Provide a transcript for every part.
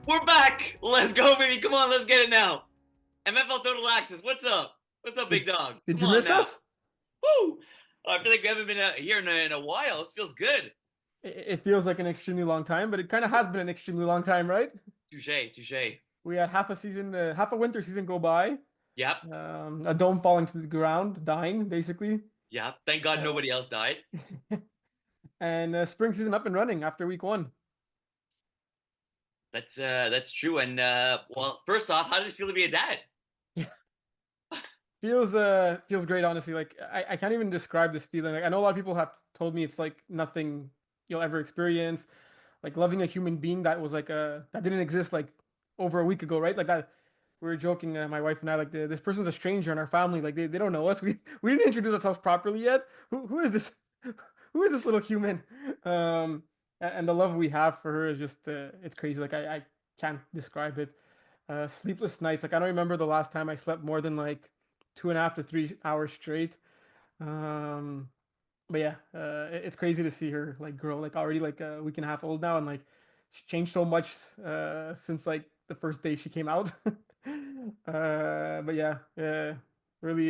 We're back. Let's go, baby. Come on, let's get it now. MFL Total Access. What's up? What's up, big Did, dog? did Come you on miss now. us? Woo! I feel like we haven't been out here in a while. This feels good. It feels like an extremely long time, but it kind of has been an extremely long time, right? Touche, touche. We had half a season, half a winter season go by, Yep, a dome falling to the ground, dying basically, yep. Thank God uh, nobody else died. and spring season up and running after week one. That's true. And well, first off, how does it feel to be a dad? Feels great, honestly. Like I can't even describe this feeling. Like I know a lot of people have told me it's like nothing you'll ever experience. Like loving a human being that was like that didn't exist like over a week ago, right? Like that we were joking, my wife and I, like this person's a stranger in our family. Like they don't know us. We didn't introduce ourselves properly yet. Who is this? Who is this little human? And the love we have for her is just it's crazy. Like I can't describe it. Sleepless nights. Like I don't remember the last time I slept more than like 2.5 to 3 hours straight. Um, but yeah, it's crazy to see her like grow, like already like a week and a half old now, and like she changed so much since like the first day she came out. But yeah, really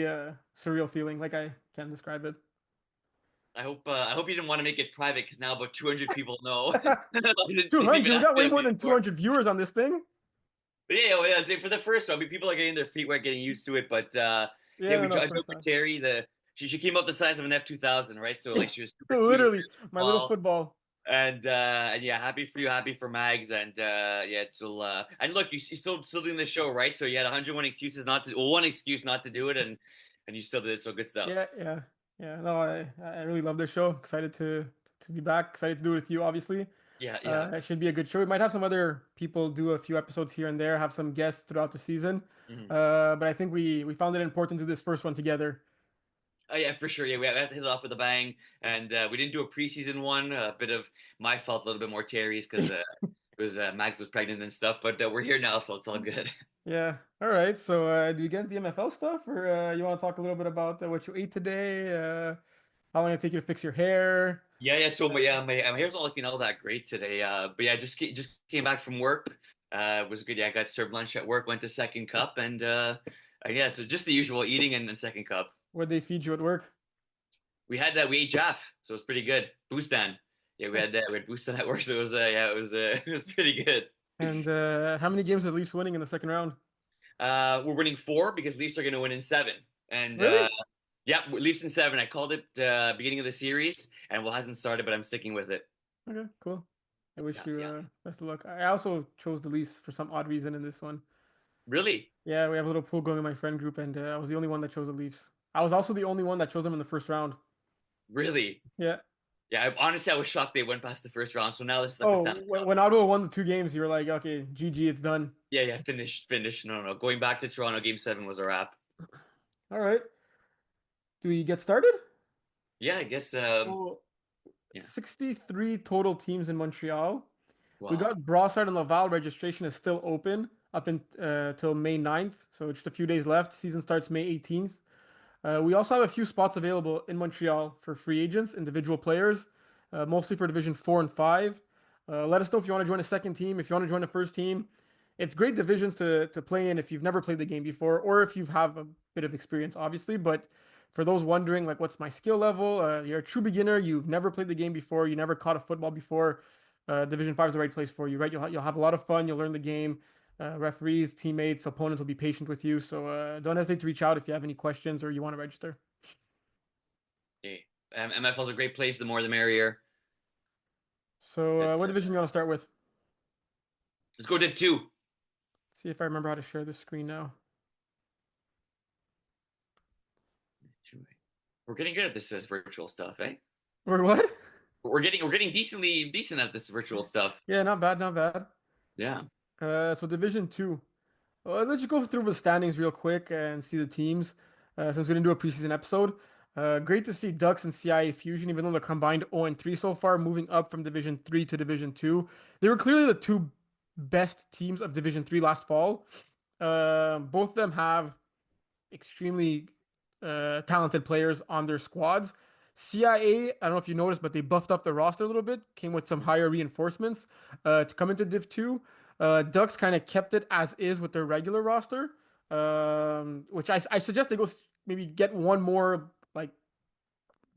surreal feeling. Like I can't describe it. I hope you didn't want to make it private because now about 200 people know. I didn't even 200. We ask got way them more than before. 200 viewers on this thing. But yeah, for the first one, I mean, people are getting their feet wet, getting used to it. But yeah, Yeah, no, no, I of joked course with not. Terry. She came up the size of an F2000, right? So like she was super cute, Literally, my little small, football. and yeah, happy for you, happy for Mags, and yeah, so and look, you still doing the show, right? So you had 101 excuses not to, well, one excuse not to do it, and you still did it. So good stuff. Yeah, yeah, yeah. No, I really love this show. Excited to be back. Excited to do it with you, obviously. Yeah, yeah. It should be a good show. We might have some other people do a few episodes here and there, have some guests throughout the season. Mhm. But I think we found it important to do this first one together. Oh yeah, for sure. Yeah, we have to hit it off with a bang, and we didn't do a preseason one. A bit of my fault, a little bit more Terry's because it was Mags was pregnant and stuff. But we're here now, so it's all good. Yeah. All right. So, do we get into the MFL stuff, or you want to talk a little bit about what you ate today? How long it take you to fix your hair? Yeah, yeah. So my hair's not looking all that great today. But yeah, just came back from work. It was good. Yeah, I got served lunch at work. Went to second cup, and yeah, it's just the usual eating and second cup. What they feed you at work? We ate Jaff, so it was pretty good. Boostan. Yeah, we had Boostan at work, so it was yeah, it was it was pretty good. And how many games are the Leafs winning in the second round? We're winning four because Leafs are going to win in seven, and Really? yeah, Leafs in seven. I called it beginning of the series, and well, hasn't started, but I'm sticking with it. Okay, cool. I Yeah, wish you yeah. best of luck. I also chose the Leafs for some odd reason in this one. Really, Yeah, we have a little pool going in my friend group, and I was the only one that chose the Leafs. I was also the only one that chose them in the first round. really. Yeah. Yeah, honestly, I was shocked they went past the first round. So now this is like the Oh, Stanley Cup. when Ottawa won the two games, you were like, okay, GG, it's done. Yeah, yeah, finished. No, no, no. Going back to Toronto, Game Seven was a wrap. All right. Do we get started? Yeah, I guess. So, Yeah. 63 total teams in Montreal. We Wow. got Brossard and Laval registration is still open up until May 9th, so just a few days left. Season starts May 18th. We also have a few spots available in Montreal for free agents, individual players, mostly for Division 4 and 5. Let us know if you want to join a second team, if you want to join a first team. It's great divisions to play in if you've never played the game before, or if you have a bit of experience, obviously. But for those wondering, like, what's my skill level? You're a true beginner. You've never played the game before. You never caught a football before. Division 5 is the right place for you, right? You'll have a lot of fun. You'll learn the game. Referees, teammates, opponents will be patient with you. So don't hesitate to reach out if you have any questions or you want to register. Okay. MFL is a great place. The more, the merrier. So It's what division you want to start with? let's go Div Two. See if I remember how to share this screen now. We're getting good at this virtual stuff, eh? Or what? We're getting decent at this virtual stuff. Yeah, not bad, not bad. Yeah. So Division 2. Let's just go through the standings real quick and see the teams since we didn't do a preseason episode. Great to see Ducks and CIA Fusion, even though they're combined 0-3 so far, moving up from Division 3 to Division 2. They were clearly the two best teams of Division 3 last fall. Both of them have extremely talented players on their squads. CIA, I don't know if you noticed, but they buffed up the roster a little bit, came with some higher reinforcements to come into Div 2. Ducks kind of kept it as is with their regular roster, which I suggest they go maybe get one more like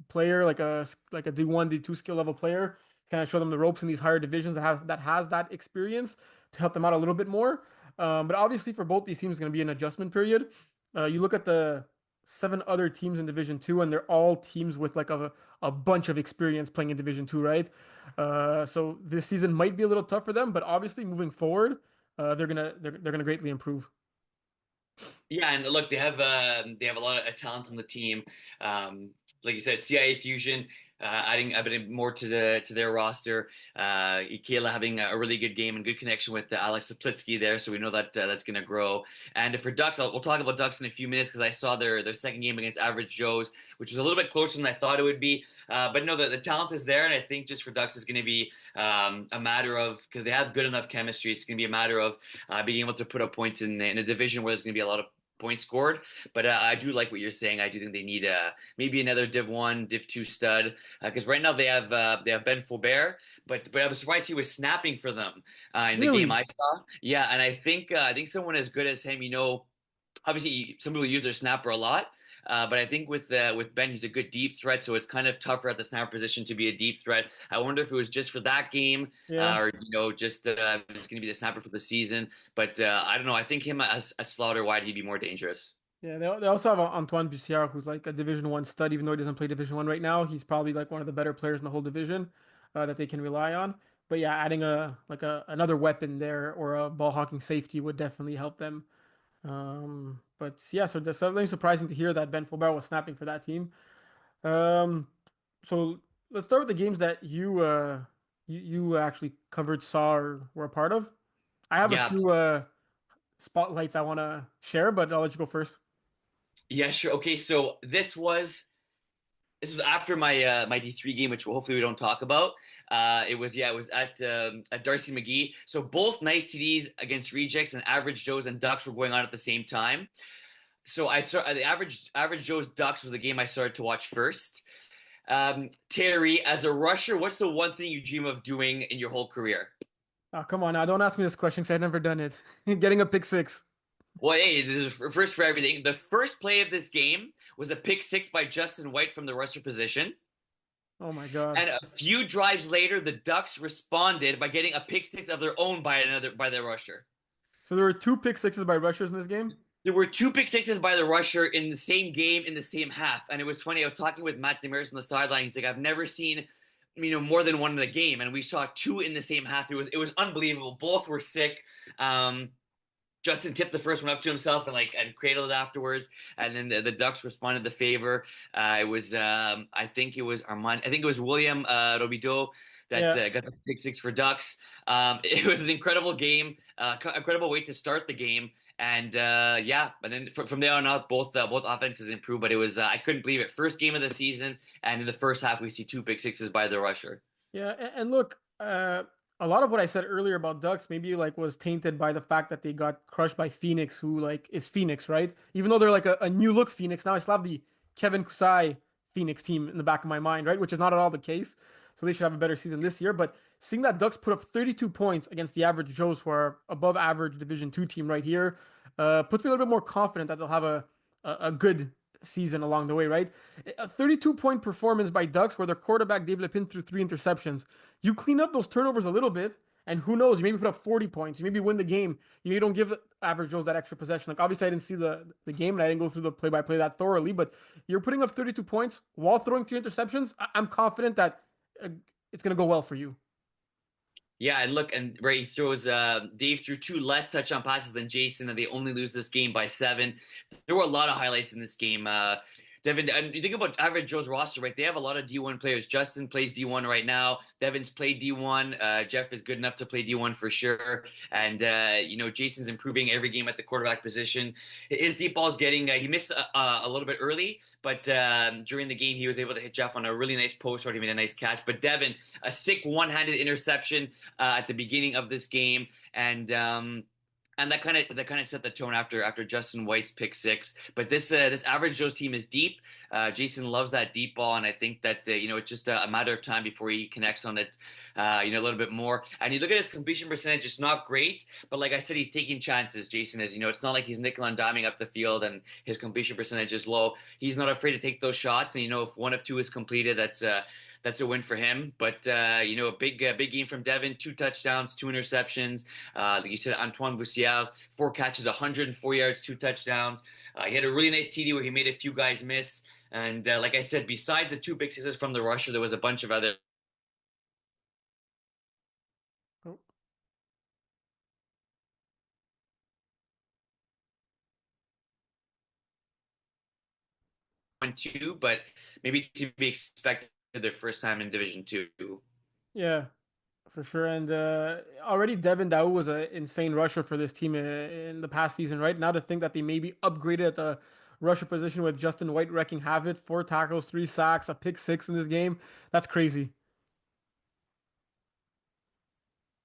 player, like a D1, D2 skill level player, kind of show them the ropes in these higher divisions that has that experience to help them out a little bit more. But obviously, for both these teams, it's going to be an adjustment period. You look at the seven other teams in Division Two, and they're all teams with like a bunch of experience playing in Division Two, right? So this season might be a little tough for them, but obviously, moving forward, they're gonna greatly improve. Yeah, and look, they have a lot of talent on the team. Like you said, CIA Fusion adding a bit more to their roster. Ikela having a really good game and good connection with Alex Saplitsky there, so we know that that's going to grow. And for Ducks, we'll talk about Ducks in a few minutes because I saw their second game against Average Joe's, which was a little bit closer than I thought it would be. But no, the talent is there, and I think just for Ducks, it's going to be a matter of because they have good enough chemistry. It's going to be a matter of being able to put up points in a division where there's going to be a lot of points scored. But I do like what you're saying. I do think they need maybe another Div 1, Div 2 stud because right now they have Ben Faubert, but I was surprised he was snapping for them in the game Really? I saw. Yeah, and I think someone as good as him, obviously some people use their snapper a lot. But I think with Ben, he's a good deep threat, so it's kind of tougher at the snapper position to be a deep threat. I wonder if it was just for that game, Yeah. or just going to be the snapper for the season. But I don't know. I think him as a slaughter wide, he'd be more dangerous. Yeah, they also have Antoine Bussière, who's like a Division One stud, even though he doesn't play Division One right now. He's probably like one of the better players in the whole division that they can rely on. But yeah, adding another weapon there or a ball hawking safety would definitely help them. But yeah, so there's something surprising to hear that Ben Faubert was snapping for that team. Um, so let's start with the games that you actually covered, saw, or were a part of. I have a Yeah, few spotlights I want to share, but I'll let you go first. yeah, sure. Okay, so this was after my D3 game, which hopefully we don't talk about. It was at Darcy McGee. So both nice TDs against rejects and average Joes and Ducks were going on at the same time. So I saw the average Joe's Ducks was the game I started to watch first. Terry, as a rusher, what's the one thing you dream of doing in your whole career? Oh, come on now. Don't ask me this question because I've never done it. Getting a pick six. Well, hey, this is first for everything. The first play of this game was a pick six by Justin White from the rusher position. Oh my God. And a few drives later, the Ducks responded by getting a pick six of their own by the rusher. So there were two pick sixes by rushers in this game. There were two pick sixes by the rusher in the same game in the same half, and it was funny. I was talking with Matt Demaris on the sideline. He's like, "I've never seen, more than one in a game," and we saw two in the same half. It was unbelievable. Both were sick. Justin tipped the first one up to himself and cradled it afterwards, and then the Ducks responded the favor. It was I think it was Armand. I think it was William Robideau that Yeah. got the pick six for Ducks. It was an incredible game, incredible way to start the game, and yeah. And then from there on out, both offenses improved. But it was I couldn't believe it. First game of the season, and in the first half, we see two pick sixes by the rusher. Yeah. And look, a lot of what I said earlier about Ducks maybe like was tainted by the fact that they got crushed by Phoenix, who like is Phoenix, right? Even though they're like a new look Phoenix, now I still have the Kevin Kusai Phoenix team in the back of my mind, right? Which is not at all the case. So they should have a better season this year. But seeing that Ducks put up 32 points against the average Joes, who are above average Division Two team right here, puts me a little bit more confident that they'll have a good season along the way, right? A 32-point performance by Ducks where their quarterback Dave Lepine threw three interceptions. You clean up those turnovers a little bit, and who knows, you maybe put up 40 points. You maybe win the game. You maybe don't give average Joe's that extra possession. Like obviously I didn't see the game and I didn't go through the play-by-play that thoroughly, but you're putting up 32 points while throwing three interceptions. I'm confident that it's going to go well for you. Yeah, and look, and right, he throws. Dave threw two less touchdown passes than Jason, and they only lose this game by 7. There were a lot of highlights in this game. Devin, and you think about average Joe's roster, right? They have a lot of D1 players. Justin plays D1 right now. Devin's played D1. Jeff is good enough to play D1 for sure. And, Jason's improving every game at the quarterback position. His deep ball's getting, he missed a little bit early, but during the game, he was able to hit Jeff on a really nice post where he made a nice catch. But Devin, a sick one-handed interception at the beginning of this game. And that kind of set the tone after Justin White's pick six. But this average Joe's team is deep. Jason loves that deep ball, and I think that it's just a matter of time before he connects on it, a little bit more. And you look at his completion percentage; it's not great, but like I said, he's taking chances. Jason is, it's not like he's nickel and diming up the field, and his completion percentage is low. He's not afraid to take those shots, and if one of two is completed, that's a win for him. But a big game from Devin, 2 touchdowns, 2 interceptions. Like you said, Antoine Boussial, 4 catches, 104 yards, 2 touchdowns. He had a really nice TD where he made a few guys miss. And like I said, besides the 2 big 6s from the rusher, there was a bunch of other Oh, 1-2, but maybe to be expected their first time in Division Two. yeah, for sure. And already Devin Dow was an insane rusher for this team in the past season, right? Now to think that they maybe upgraded at the rusher position with Justin White wrecking havoc, 4 tackles, 3 sacks, a pick six in this game. That's crazy.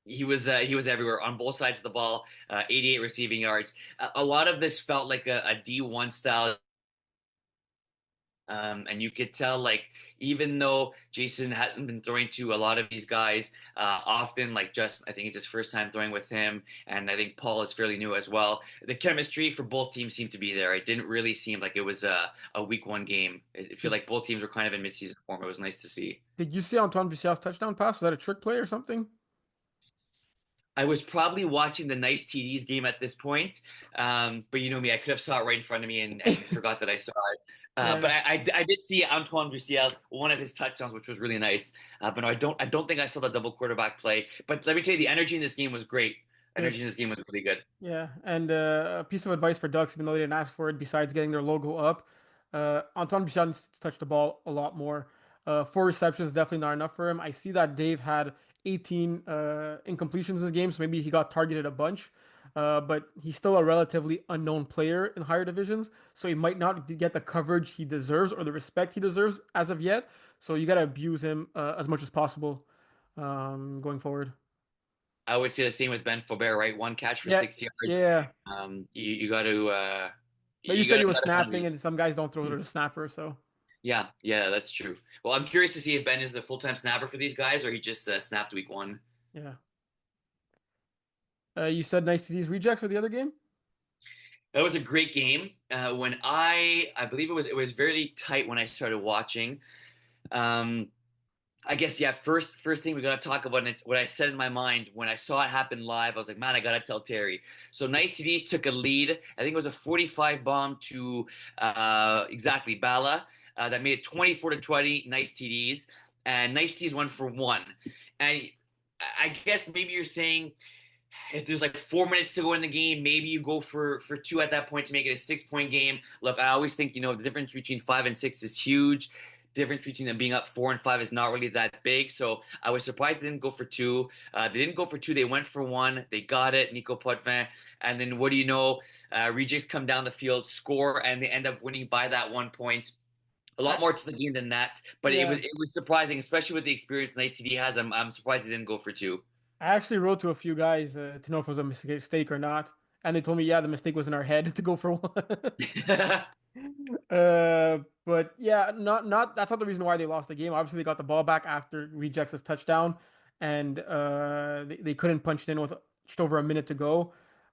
He was everywhere on both sides of the ball. 88 receiving yards. A lot of this felt like a D1 style. And you could tell, like, even though Jason hadn't been throwing to a lot of these guys often, like just, I think it's his first time throwing with him, and I think Paul is fairly new as well. The chemistry for both teams seemed to be there. It didn't really seem like it was a week one game. I feel Did, like both teams were kind of in midseason form. It was nice to see. did you see Antoine Boussial's touchdown pass? Was that a trick play or something? I was probably watching the nice TDs game at this point, but you know me, I could have saw it right in front of me and forgot that I saw it. But Yeah, I did see Antoine Roussel, one of his touchdowns, which was really nice. But no, I don't think I saw the double quarterback play. But let me tell you, the energy in this game was great. good. Energy in this game was really good. Yeah, and a piece of advice for Ducks, even though they didn't ask for it, besides getting their logo up, Antoine Bichon needs to touch the ball a lot more. 4 receptions definitely not enough for him. I see that Dave had 18 incompletions in this game, so maybe he got targeted a bunch. But he's still a relatively unknown player in higher divisions, so he might not get the coverage he deserves or the respect he deserves as of yet. So you got to abuse him as much as possible going forward. I would say the same with Ben Faubert, right? One catch for Yeah, 6 yards. yeah. You got to But you you got said to he was bet upon snapping, me. and some guys don't throw to the snapper, so Yeah, yeah, that's true. Well, I'm curious to see if Ben is the full time snapper for these guys, or he just snapped week one. yeah. You said nice to these rejects for the other game? That was a great game. When I believe it was very tight when I started watching. Um, I guess yeah. First thing we gotta talk about, and it's what I said in my mind when I saw it happen live. I was like, man, I gotta tell Terry. So Nice CDs took a lead. I think it was a 45 bomb to exactly Bala that made it 24-20. Nice TDs, and Nice TDs won for one. And I guess maybe you're saying if there's like 4 minutes to go in the game, maybe you go for two at that point to make it a 6 point game. Look, I always think the difference between 5 and 6 is huge. Difference between them being up 4 and 5 is not really that big. So I was surprised they didn't go for two. They didn't go for two. They went for one. They got it, Nico Potvin. And then what do you know? Rejects come down the field, score, and they end up winning by that 1 point. A lot I, more to the game than that, but it was yeah. it was surprising, especially with the experience an ACD has. I'm surprised they didn't go for two. I actually wrote to a few guys to know if it was a mistake or not, and they told me, yeah, the mistake was in our head to go for one. But yeah, not that's not the reason why they lost the game. Obviously, they got the ball back after Rejects' touchdown, and they couldn't punch it in with just over a minute to go.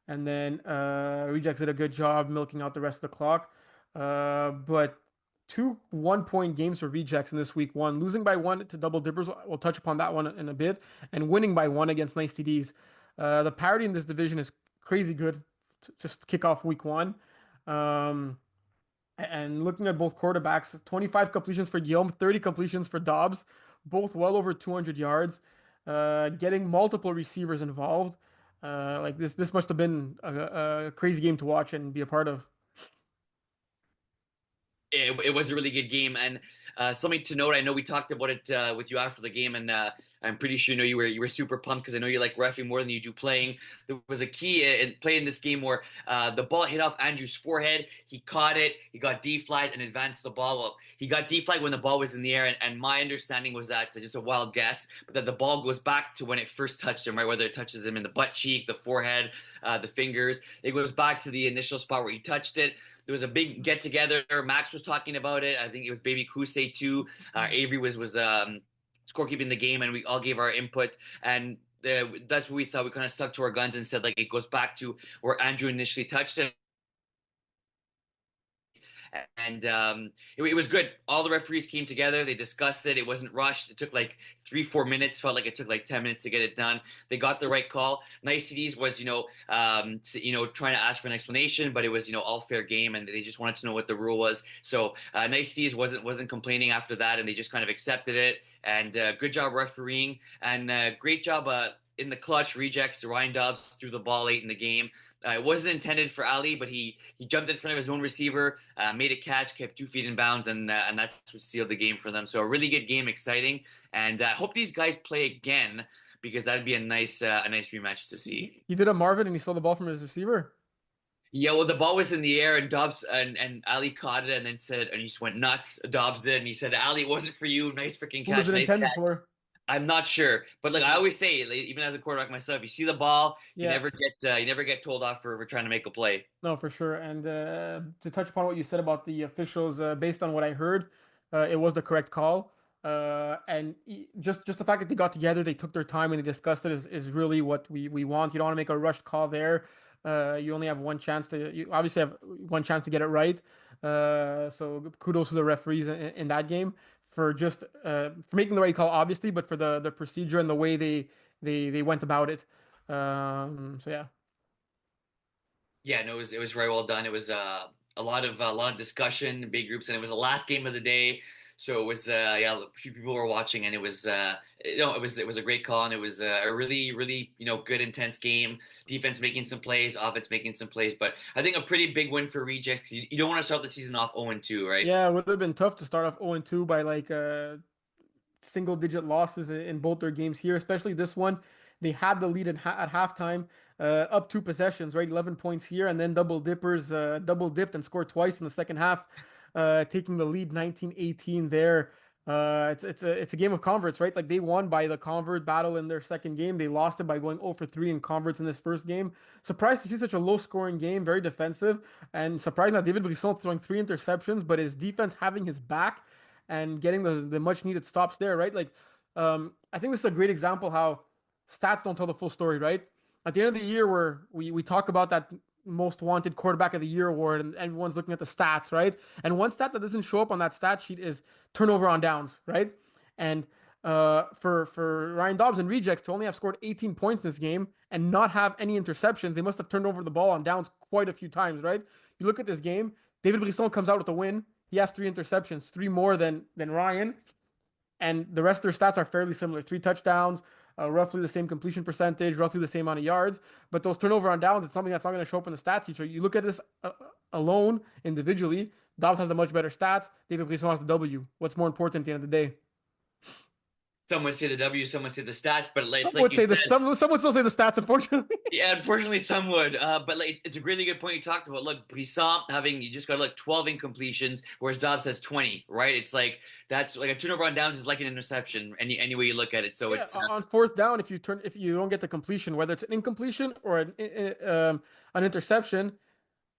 And then Rejects did a good job milking out the rest of the clock. But two 1 point games for Rejects in this week one, losing by one to Double Dippers. We'll touch upon that one in a bit, and winning by one against Nice TDs. The parity in this division is crazy good to just kick off week one. Um, and looking at both quarterbacks, 25 completions for Guillaume, 30 completions for Dobbs, both well over 200 yards, getting multiple receivers involved. Like this must have been a crazy game to watch and be a part of. it was a really good game, and something to note. I know we talked about it with you after the game, and I'm pretty sure you were super pumped because I know you like reffing more than you do playing. There was a key in playing this game where the ball hit off Andrew's forehead. He caught it. He got deflagged and advanced the ball. Well, he got deflagged when the ball was in the air, and my understanding was that just a wild guess, but that the ball goes back to when it first touched him, right? Whether it touches him in the butt cheek, the forehead, the fingers, it goes back to the initial spot where he touched it. There was a big get together. Max was talking about it. I think it was Baby Kusei too. Avery was scorekeeping the game, and we all gave our input. And that's what we thought. We kind of stuck to our guns and said like it goes back to where Andrew initially touched it. And it was good. All the referees came together. They discussed it. It wasn't rushed. It took like 3-4 minutes. Felt like it took like 10 minutes to get it done. They got the right call. Niceties was trying to ask for an explanation, but it was all fair game, and they just wanted to know what the rule was. So niceties wasn't complaining after that, and they just kind of accepted it. And good job refereeing, and great job. In the clutch rejects, Ryan Dobbs threw the ball late in the game. It wasn't intended for Ali, but he jumped in front of his own receiver, made a catch, kept 2 feet in bounds, and that's what sealed the game for them. So a really good game, exciting, and I hope these guys play again because that'd be a nice rematch to see. He did a Marvin and he stole the ball from his receiver. Yeah, well, the ball was in the air, and Dobbs and Ali caught it, and then said, and he just went nuts. Dobbs did, and he said, "Ali, it wasn't for you. Nice freaking Who was catch, it nice intended catch." for? I'm not sure, but like I always say, like, even as a quarterback myself, you see the ball, Yeah. you never get told off for trying to make a play. No, for sure. And to touch upon what you said about the officials, based on what I heard, it was the correct call. Just the fact that they got together, they took their time and they discussed it is really what we want. You don't want to make a rushed call there. You only have one chance you obviously have one chance to get it right. So kudos to the referees in that game for just for making the right call, obviously, but for the procedure and the way they went about it. So yeah. Yeah, no, it was very well done. It was a lot of discussion, big groups, and it was the last game of the day. So it was yeah, a few people were watching, and it was a great call, and it was a really really good intense game. Defense making some plays, offense making some plays, but I think a pretty big win for Rejects 'cause you don't want to start the season off 0-2, right? Yeah, it would have been tough to start off 0-2 by like single digit losses in both their games here, especially this one. They had the lead at halftime, up 2 possessions, right? 11 points here, and then double dippers double dipped and scored twice in the second half, taking the lead 19-18 there. It's a game of converts, right? Like they won by the convert battle in their second game. They lost it by going 0 for 3 in converts in this first game. Surprised to see such a low scoring game, very defensive, and surprised that David Brisson throwing 3 interceptions, but his defense having his back and getting the much needed stops there, right? Like, I think this is a great example how stats don't tell the full story, right? At the end of the year, where we talk about that most wanted quarterback of the year award, and everyone's looking at the stats, right? And one stat that doesn't show up on that stat sheet is turnover on downs, right? And for Ryan Dobbs and Rejects to only have scored 18 points in this game and not have any interceptions, they must have turned over the ball on downs quite a few times, right? You look at this game, David Brisson comes out with the win. He has 3 interceptions, 3 more than Ryan, and the rest of their stats are fairly similar. 3 touchdowns, roughly the same completion percentage, roughly the same amount of yards. But those turnover on downs, it's something that's not going to show up in the stats sheet. So you look at this alone, individually. Dobbs has the much better stats. David Brisson has the W. What's more important at the end of the day? Some would say the W, some would say the stats, but like, Some it's like would you say this. said. Some would still say the stats. Unfortunately, Yeah, unfortunately, some would. But like, it's a really good point you talked about. Look, Brisson having you just got like 12 incompletions, whereas Dobbs has 20. Right? It's like that's like a turnover on downs is like an interception any way you look at it. So yeah. it's On fourth down, if you don't get the completion, whether it's an incompletion or an interception,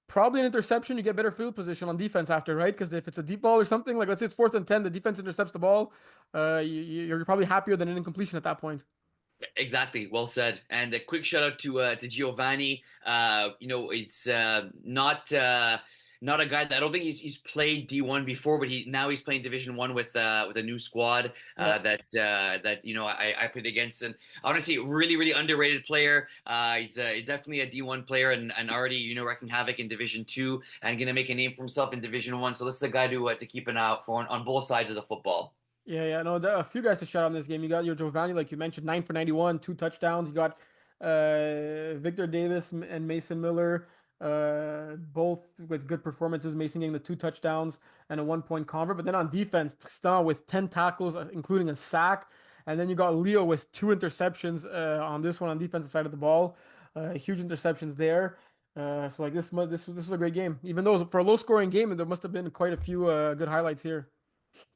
probably an interception, you get better field position on defense after, right? Because if it's a deep ball or something, like let's say it's 4th and 10, the defense intercepts the ball, you're probably happier than an incompletion at that point. exactly well said. And a quick shout out to Giovanni. It's not a guy that I don't think he's played D1 before, but he's playing Division 1 with a new squad Yeah. I played against, and honestly, really really underrated player. He's definitely a D1 player, and already wrecking havoc in Division 2 and gonna make a name for himself in Division 1. So this is a guy to keep an eye out for on both sides of the football. Yeah. No, there are a few guys to shout out in this game. You got your Giovanni, like you mentioned, 9 for 91, 2 touchdowns. You got Victor Davis and Mason Miller. both with good performances. Mason getting the 2 touchdowns and a 1 point convert. But then on defense, Tristan with 10 tackles, including a sack. And then you got Leo with 2 interceptions on this one on defensive side of the ball. Huge interceptions there. So like this was a great game. Even though for a low scoring game, there must have been quite a few good highlights here.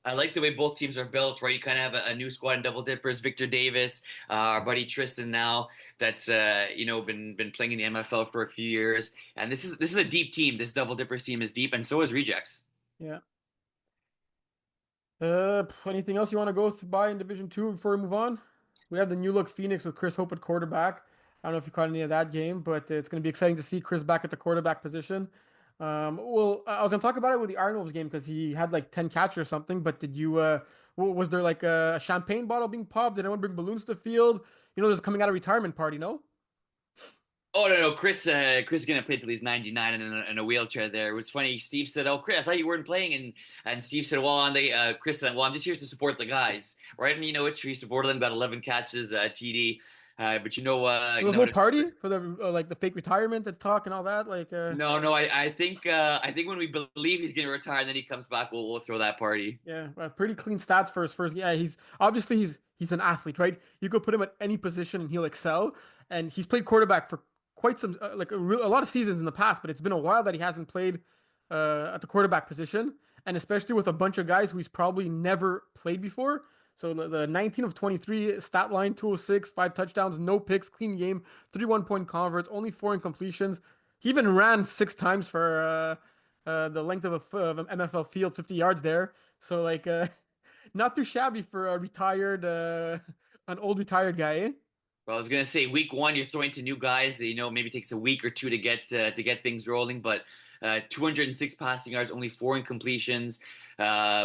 I like the way both teams are built, right? You kind of have a new squad in Double Dippers. Victor Davis, our buddy Tristan now, that's been playing in the MFL for a few years, and this is a deep team. This Double Dippers team is deep, and so is Rejects. Yeah. Anything else you want to go by in Division Two before we move on? We have the new look Phoenix with Chris Hope at quarterback. I don't know if you caught any of that game, but it's going to be exciting to see Chris back at the quarterback position. Well, I was going to talk about it with the Iron Wolves game because he had like 10 catches or something. But did you? Was there like a champagne bottle being popped? Did anyone bring balloons to the field? You know, there's coming out of retirement party, no? Oh no, Chris is gonna play till he's 99 and in a wheelchair. There, it was funny. Steve said, "Oh, Chris, I thought you weren't playing," and Steve said, "Well, Chris said, well, I'm just here to support the guys, right?" And you know what? He supported them, got 11 catches, TD. But There was no party for the like the fake retirement and talk and all that. no, I think when we believe he's gonna retire, and then he comes back, we'll throw that party. Yeah, pretty clean stats for his first. Yeah, he's obviously he's an athlete, right? You could put him at any position and he'll excel. And he's played quarterback for quite some a lot of seasons in the past, but it's been a while that he hasn't played at the quarterback position, and especially with a bunch of guys who he's probably never played before. So the 19 of 23 stat line, 206, 5 touchdowns, no picks, clean game, 3 1 point converts, only 4 incompletions. He even ran 6 times for the length of an MFL field, 50 yards there. So not too shabby for a retired, an old retired guy, eh? Well, I was gonna say week one, you're throwing to new guys. You know, maybe it takes a week or two to get things rolling. But 206 passing yards, only 4 incompletions,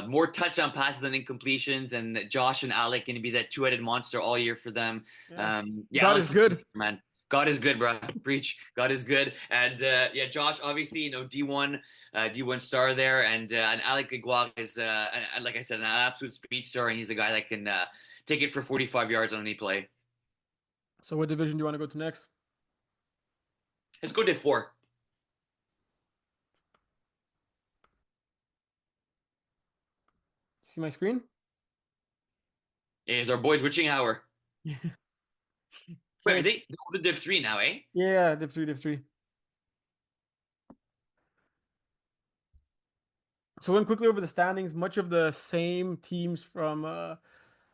more touchdown passes than incompletions. And Josh and Alec going to be that two-headed monster all year for them. Yeah, Yeah, God is Alex, good. man, God is good, bro. Preach, God is good. And yeah, Josh, obviously, D1 star there, and Alec Giguag is, and like I said, an absolute speedster, and he's a guy that can take it for 45 yards on any play. So what division do you want to go to next? Let's go to four. See my screen? Is our boys Witching Hour? Wait, are Okay. they go to Div 3 now, eh? Yeah, Div 3, Div 3. So went quickly over the standings. Much of the same teams from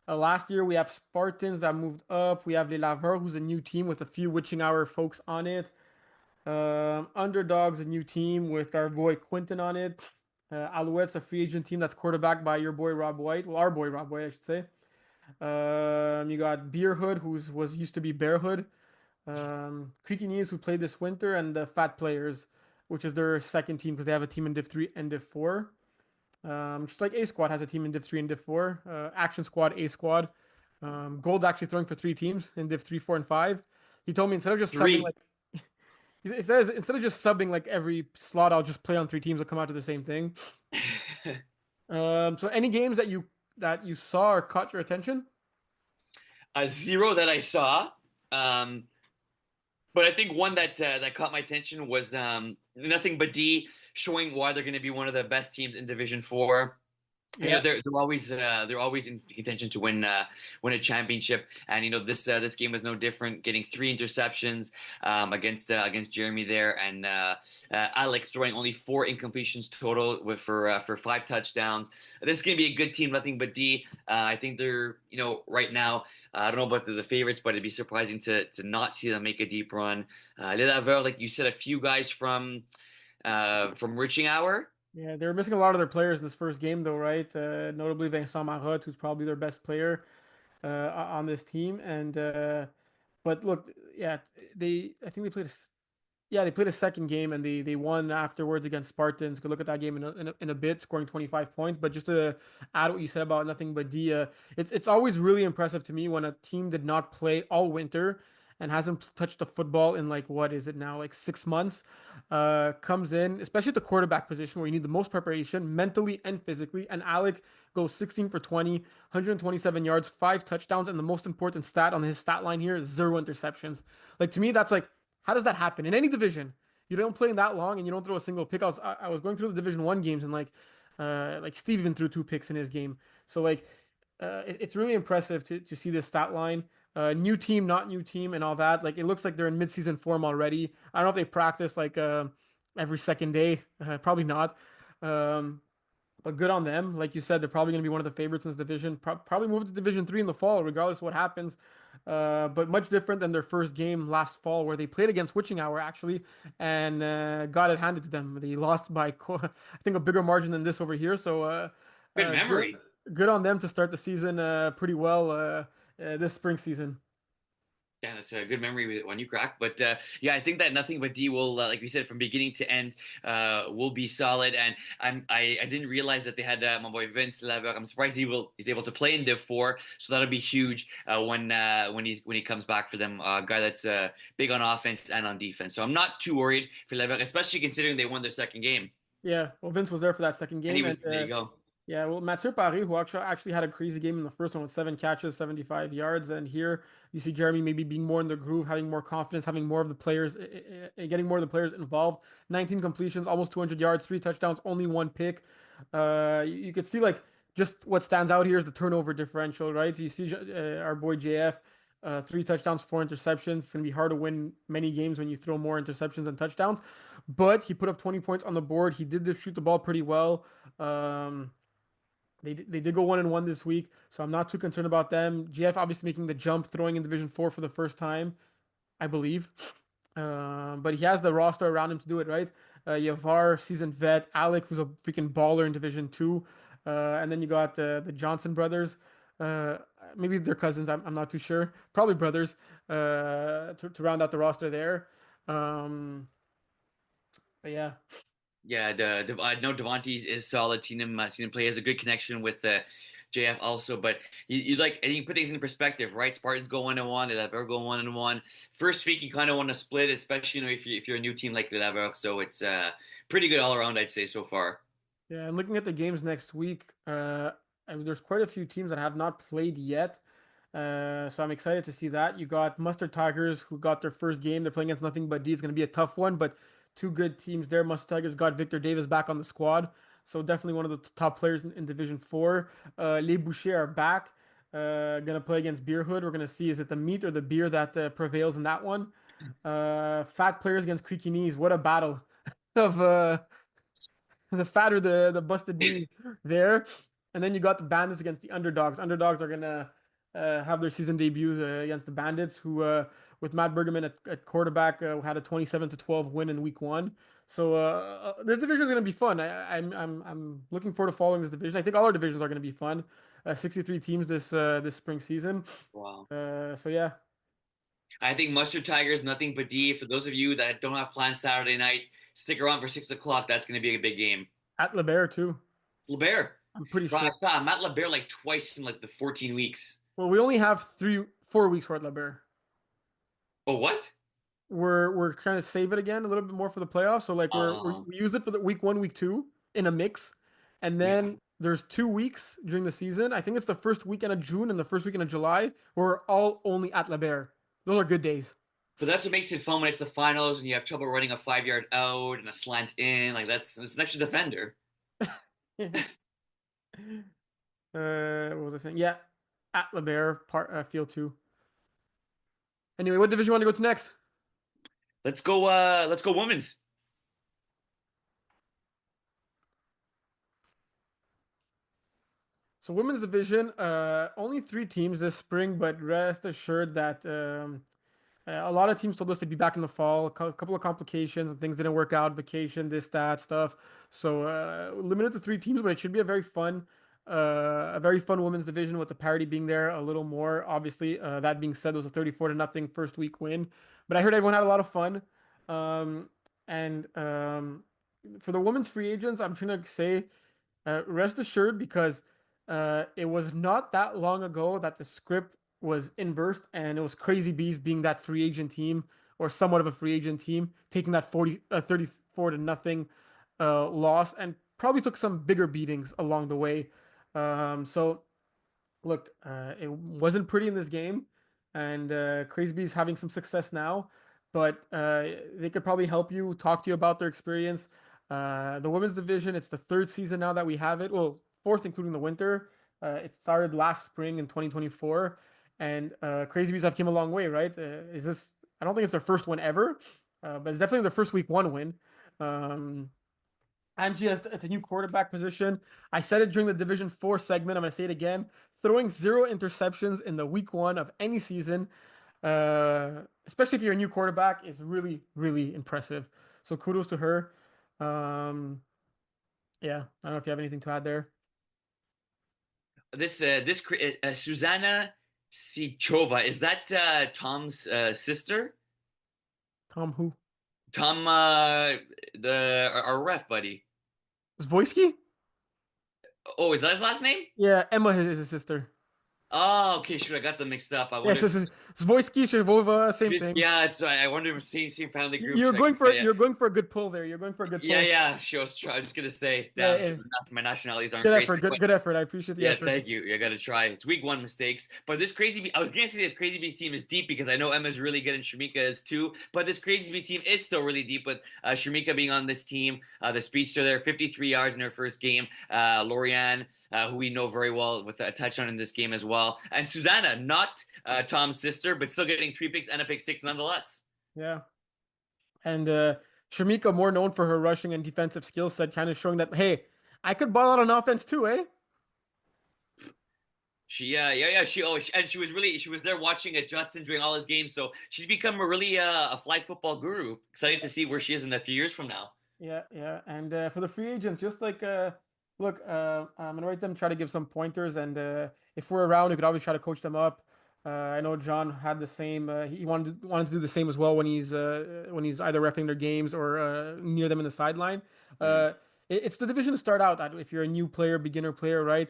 last year. We have Spartans that moved up. We have Les Laveurs, who's a new team with a few Witching Hour folks on it. Underdogs, a new team with our boy Quinton on it. Alouettes, a free agent team that's quarterbacked by your boy Rob White. Well, our boy Rob White, I should say. You got Beer Hood, who's was used to be Bear Hood. Creaky Knees, who played this winter, and the Fat Players, which is their second team because they have a team in Div 3 and Div 4. Just like A Squad has a team in Div 3 and Div 4. Action Squad, A Squad. Gold actually throwing for 3 teams in Div 3, 4, and 5. He told me instead of just subbing Three. like he says instead of just subbing like every slot, I'll just play on 3 teams. I'll come out to the same thing. So any games that you saw or caught your attention? A zero that I saw. Um, but I think one that caught my attention was nothing but D showing why they're going to be one of the best teams in Division 4. You know Yeah. they're always in contention to win a championship, and you know this game was no different. Getting 3 interceptions against Jeremy there, and Alex throwing only 4 incompletions total for 5 touchdowns. This is gonna be a good team, nothing but D. I think they're right now. I don't know about the favorites, but it'd be surprising to not see them make a deep run. Les Laveurs, like you said, a few guys from Reaching Hour. Yeah, they were missing a lot of their players in this first game, though, right? Notably Vincent Marotte, who's probably their best player on this team. And but look, yeah, I think they played yeah, they played a second game and they won afterwards against Spartans. Could look at that game in a bit, scoring 25 points. But just to add what you said about nothing but Dia, it's always really impressive to me when a team did not play all winter and hasn't touched the football in like what is it now, like 6 months, comes in, especially at the quarterback position where you need the most preparation mentally and physically. And Alec goes 16 for 20, 127 yards, 5 touchdowns, and the most important stat on his stat line here is 0 interceptions. Like to me, that's like how does that happen in any division? you don't play in that long and you don't throw a single pick. I was going through the Division One games and like Steve even threw two picks in his game. So like it's really impressive to see this stat line. New team, not new team, and all that. Like it looks like they're in midseason form already. I don't know if they practice like every second day. Probably not. Um, but good on them. Like you said, they're probably going to be one of the favorites in this division. Probably move to Division Three in the fall, regardless of what happens. But much different than their first game last fall, where they played against Witching Hour actually, and got it handed to them. They lost by, I think, a bigger margin than this over here. So Good good, memory. good on them to start the season pretty well this spring season. Yeah, that's a good memory when you crack. But yeah, I think that nothing but D will, like we said, from beginning to end, will be solid. And I didn't realize that they had my boy Vince Lever. I'm surprised he's able to play in Div 4, so that'll be huge when he comes back for them. A guy that's big on offense and on defense. So I'm not too worried for Lever, especially considering they won their second game. Yeah, well, Vince was there for that second And he game, was and there. You go. yeah, well, Mathieu Paris, who actually had a crazy game in the first one with 7 catches, 75 yards, and here you see Jeremy maybe being more in the groove, having more confidence, having more of the players, getting more of the players involved. 19 completions, almost 200 yards, 3 touchdowns, only 1 pick. You could see like just what stands out here is the turnover differential, right? You see our boy JF, 3 touchdowns, 4 interceptions. It's gonna be hard to win many games when you throw more interceptions than touchdowns, but he put up 20 points on the board. He did shoot the ball pretty well. They did go 1-1 this week, so I'm not too concerned about them. GF obviously making the jump, throwing in Division 4 for the first time, I believe. But he has the roster around him to do it, right? Yavar, seasoned vet, Alec, who's a freaking baller in Division 2, and then you got the Johnson brothers. Uh, Maybe they're cousins. I'm not too sure. Probably brothers to round out the roster there. Um, but yeah. Yeah, I know Devontae's is solid. Seen him play. He has a good connection with JF also. But you like, and you put things in perspective, right? Spartans go 1-1, the Lever go 1-1. First week, you kind of want to split, especially if you're a new team like the Lever. So it's pretty good all around, I'd say so far. Yeah, and looking at the games next week, there's quite a few teams that have not played yet. So I'm excited to see that. You got Mustard Tigers, who got their first game. They're playing against nothing but D. It's going to be a tough one, but two good teams there. Mustard Tigers got Victor Davis back on the squad, so definitely one of the top players in Division 4. Les Bouchers are back. Gonna play against Beer Hood. We're gonna see is it the meat or the beer that prevails in that one. Fat players against Creaky Knees. What a battle of the fatter the busted knee there. And then you got the Bandits against the Underdogs. Underdogs are gonna have their season debuts against the Bandits, who with Matt Bergerman at quarterback had a 27-12 win in week 1. So this division is gonna be fun. I'm looking forward to following this division. I think all our divisions are gonna be fun. 63 teams this spring season. Wow. So yeah, I think Mustard Tigers, nothing but D. For those of you that don't have plans Saturday night, stick around for 6 o'clock. That's going to be a big game. at LeBaire too. LeBear. I'm pretty Bro, I sure. saw I'm at LeBear like twice in like the 14 weeks. Well, we only have 4 weeks for at LeBaire. Oh, what? We're trying to save it again a little bit more for the playoffs. So like we used it for the week 1, week 2 in a mix, and Yeah. then there's 2 weeks during the season. I think it's the first weekend of June and the first weekend of July. Where we're all only at La Bear. Those are good days. But that's what makes it fun when it's the finals and you have trouble running a 5 yard out and a slant in. Like it's an extra defender. What was I saying? Yeah, at La Bear, field 2. Anyway, what division you want to go to next? Let's go women's. So women's division, only 3 teams this spring, but rest assured that a lot of teams told us to be back in the fall. A couple of complications and things didn't work out, vacation, this, that stuff. So limited to 3 teams, but it should be a very fun women's division with the parity being there a little more. Obviously, that being said, it was a 34-0 first week win, but I heard everyone had a lot of fun. Um, and For the women's free agents, I'm trying to say, rest assured because it was not that long ago that the script was inversed, and it was Crazy Bees being that free agent team or somewhat of a free agent team, taking that 34-0 loss, and probably took some bigger beatings along the way. So look, it wasn't pretty in this game, and Crazy Bees having some success now. but they could probably help you, talk to you about their experience. The women's division, it's the third season now that we have it. Well, fourth, including the winter. It started last spring in 2024, and Crazy Bees have came a long way, right? Is this? I don't think it's their first win ever, but it's definitely their first week one win. Um, Angie has it's a new quarterback position. I said it during the Division 4 segment. I'm going to say it again. Throwing zero interceptions in the week one of any season, especially if you're a new quarterback, is really, really impressive. So kudos to her. Um, yeah, I don't know if you have anything to add there. This Susanna Sichova, is that Tom's sister? Tom who? Tom, the our ref buddy. Zvoiski? Oh, is that his last name? Yeah, Emma is his sister. Oh, okay, shoot, I got them mixed up. I Yeah, wonder so if Zvoiski, Shervova, same thing. yeah, it's I wonder if same family group. You're Check. going for Yeah, you're going for a good pull there. You're going for a good yeah, pull. yeah. She was, I was just gonna say, Yeah, damn, yeah. my nationalities aren't Good great. effort. Good effort. I appreciate the Yeah, effort. thank you. I gotta try. It's week one mistakes, but this I was gonna say this crazy B team is deep because I know Emma's really good and Shamika is too. But this crazy B team is still really deep with Shamika being on this team. The speedster there, 53 yards in her first game. Lorianne, who we know very well, with a touchdown in this game as well, and Susanna, not Tom's sister, but still getting 3 picks and a pick six nonetheless. Yeah. And Shamika, more known for her rushing and defensive skill set, kind of showing that, hey, I could ball out on offense too, eh? Yeah. And she was there watching Justin during all his games, so she's become a really a flag football guru. Excited to see where she is in a few years from now. Yeah, yeah. And for the free agents, just like, look, I'm gonna write them, try to give some pointers, and if we're around, we could always try to coach them up. I know John had the same. He wanted to do the same as well when he's either reffing their games or near them in the sideline. Mm. It's the division to start out. If you're a new player, beginner player, right?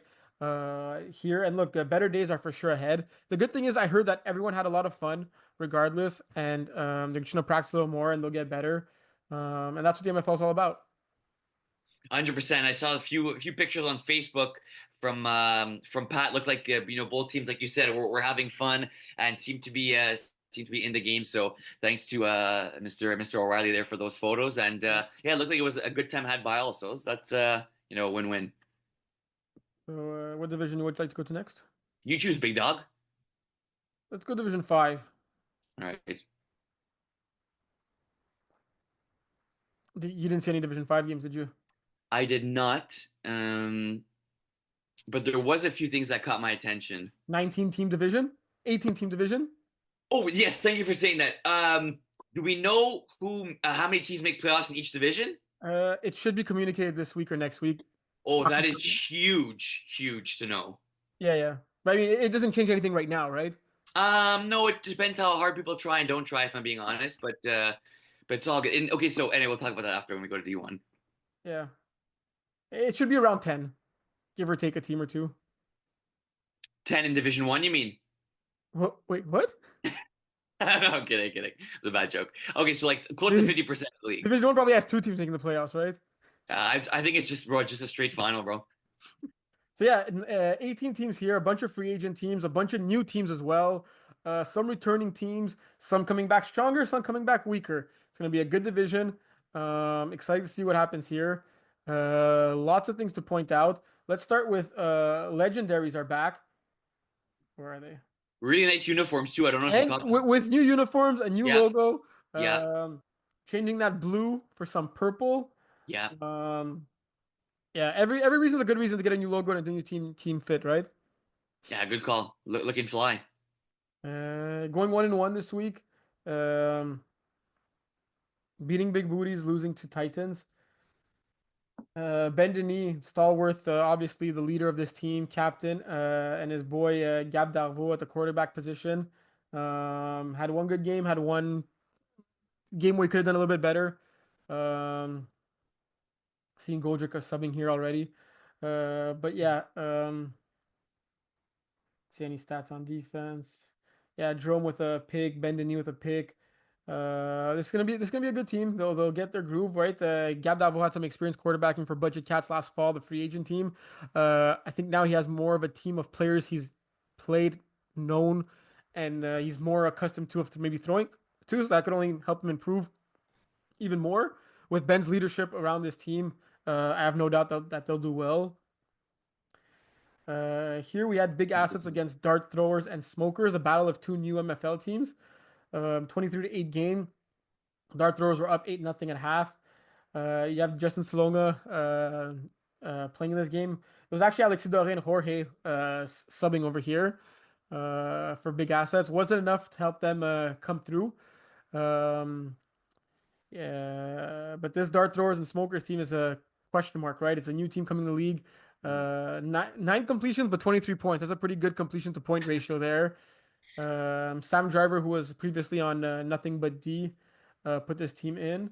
Here and look, better days are for sure ahead. The good thing is, I heard that everyone had a lot of fun, regardless, and they're just gonna practice a little more and they'll get better. And that's what the MFL is all about. 100%. I saw a few pictures on Facebook from Pat. Looked like both teams, like you said, were having fun and seemed to be in the game. So thanks to Mr. O'Reilly there for those photos. And yeah, it looked like it was a good time had by all. So that's a win-win. So, what division would you like to go to next? You choose, big dog. Let's go Division 5. All right. You didn't see any Division 5 games, did you? I did not, but there was a few things that caught my attention. 19 team division? 18 team division? Oh yes, thank you for saying that. Do we know how many teams make playoffs in each division? It should be communicated this week or next week. It's Oh, not that is confirmed. huge to know. Yeah, yeah. But I mean, it doesn't change anything right now, right? No, it depends how hard people try and don't try, if I'm being honest. But it's all good. And, okay, so anyway, we'll talk about that after when we go to D1. Yeah. It should be around 10, give or take a team or two. 10 in Division One, you mean? Wait, what? No, I'm kidding. It was a bad joke. Okay, so like close to 50% of the league. Division 1 probably has two teams making the playoffs, right? I think it's just, bro, just a straight final, bro. So yeah, 18 teams here, a bunch of free agent teams, a bunch of new teams as well. Some returning teams, some coming back stronger, some coming back weaker. It's going to be a good division. Excited to see what happens here. Lots of things to point out. Let's start with legendaries are back. Where are they? Really nice uniforms too. I don't know if you And caught them. with new uniforms, a new Yeah, logo. yeah, Changing that blue for some purple. yeah, Um, yeah, every reason is a good reason to get a new logo and a new team fit, right? yeah. Good call. Looking fly. Going 1-1 this week. Um, Beating big booties, losing to Titans. Ben Denis, stalwart, obviously the leader of this team, captain, and his boy Gab Darvaux at the quarterback position. Had one good game, had one game where he could have done a little bit better. Um, Seeing Goldrick subbing here already. But yeah, see any stats on defense. Yeah, Jerome with a pick, Ben Denis with a pick. This is gonna be a good team. They'll get their groove right. Gab Davo had some experience quarterbacking for Budget Cats last fall, the free agent team. I think now he has more of a team of players he's played, known, and he's more accustomed to maybe throwing too, so that could only help him improve even more. With Ben's leadership around this team, I have no doubt that they'll do well. Here we had big assets against dart throwers and smokers, a battle of two new MFL teams. 23 to 8 game. Dart throwers were up 8-0 at half. You have Justin Salonga playing in this game. It was actually Alexis Doré and Jorge subbing over here for big assets. Was it enough to help them come through? Um, yeah, but this dart throwers and smokers team is a question mark, right? It's a new team coming in the league. Nine completions, but 23 points. That's a pretty good completion to point ratio there. Sam Driver, who was previously on Nothing But D, put this team in.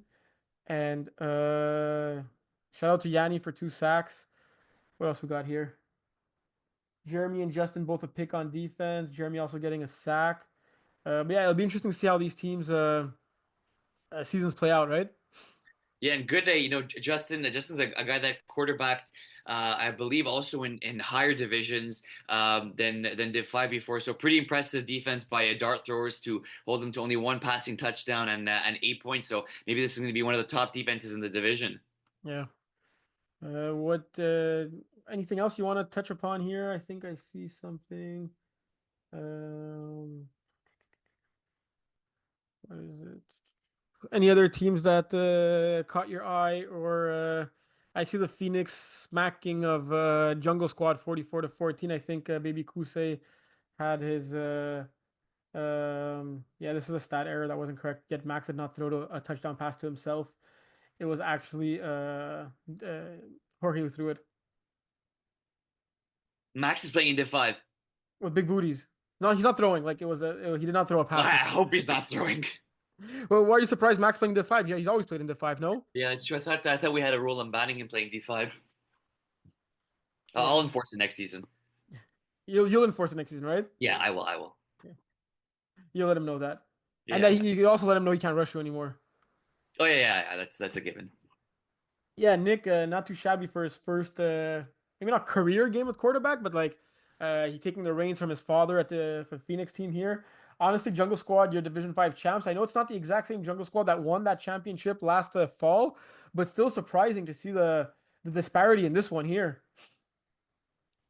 And shout out to Yanni for 2 sacks. What else we got here? Jeremy and Justin both a pick on defense. Jeremy also getting a sack. But yeah, it'll be interesting to see how these teams seasons play out, right? Yeah, and good day. Justin's a guy that quarterbacked, I believe, also in higher divisions than Div 5 before. So pretty impressive defense by dart throwers to hold them to only one passing touchdown and 8 points. So maybe this is going to be one of the top defenses in the division. Yeah. What? Anything else you want to touch upon here? I think I see something. Um, what is it? Any other teams that caught your eye, or I see the Phoenix smacking of Jungle Squad 44 to 14. I think Baby Kusei had his yeah, this is a stat error that wasn't correct. Yet Max did not throw a touchdown pass to himself. It was actually Jorge who threw it Max is playing in Div 5. with big booties. No, he's not throwing. Like he did not throw a I pass to himself. hope he's not throwing. Well, why are you surprised Max playing Div 5? Yeah, he's always played in Div 5, no? Yeah, it's true. I thought we had a rule on banning him playing D5. Yeah. I'll enforce it next season. You'll enforce it next season, right? Yeah, I will. I will. Yeah. You'll let him know that. And Yeah. then you also let him know he can't rush you anymore. Oh yeah. That's a given. Yeah, Nick, not too shabby for his first, maybe not career game with quarterback, but like he taking the reins from his father at the for Phoenix team here. Honestly, Jungle Squad, your Division 5 champs. I know it's not the exact same Jungle Squad that won that championship last fall, but still surprising to see the disparity in this one here.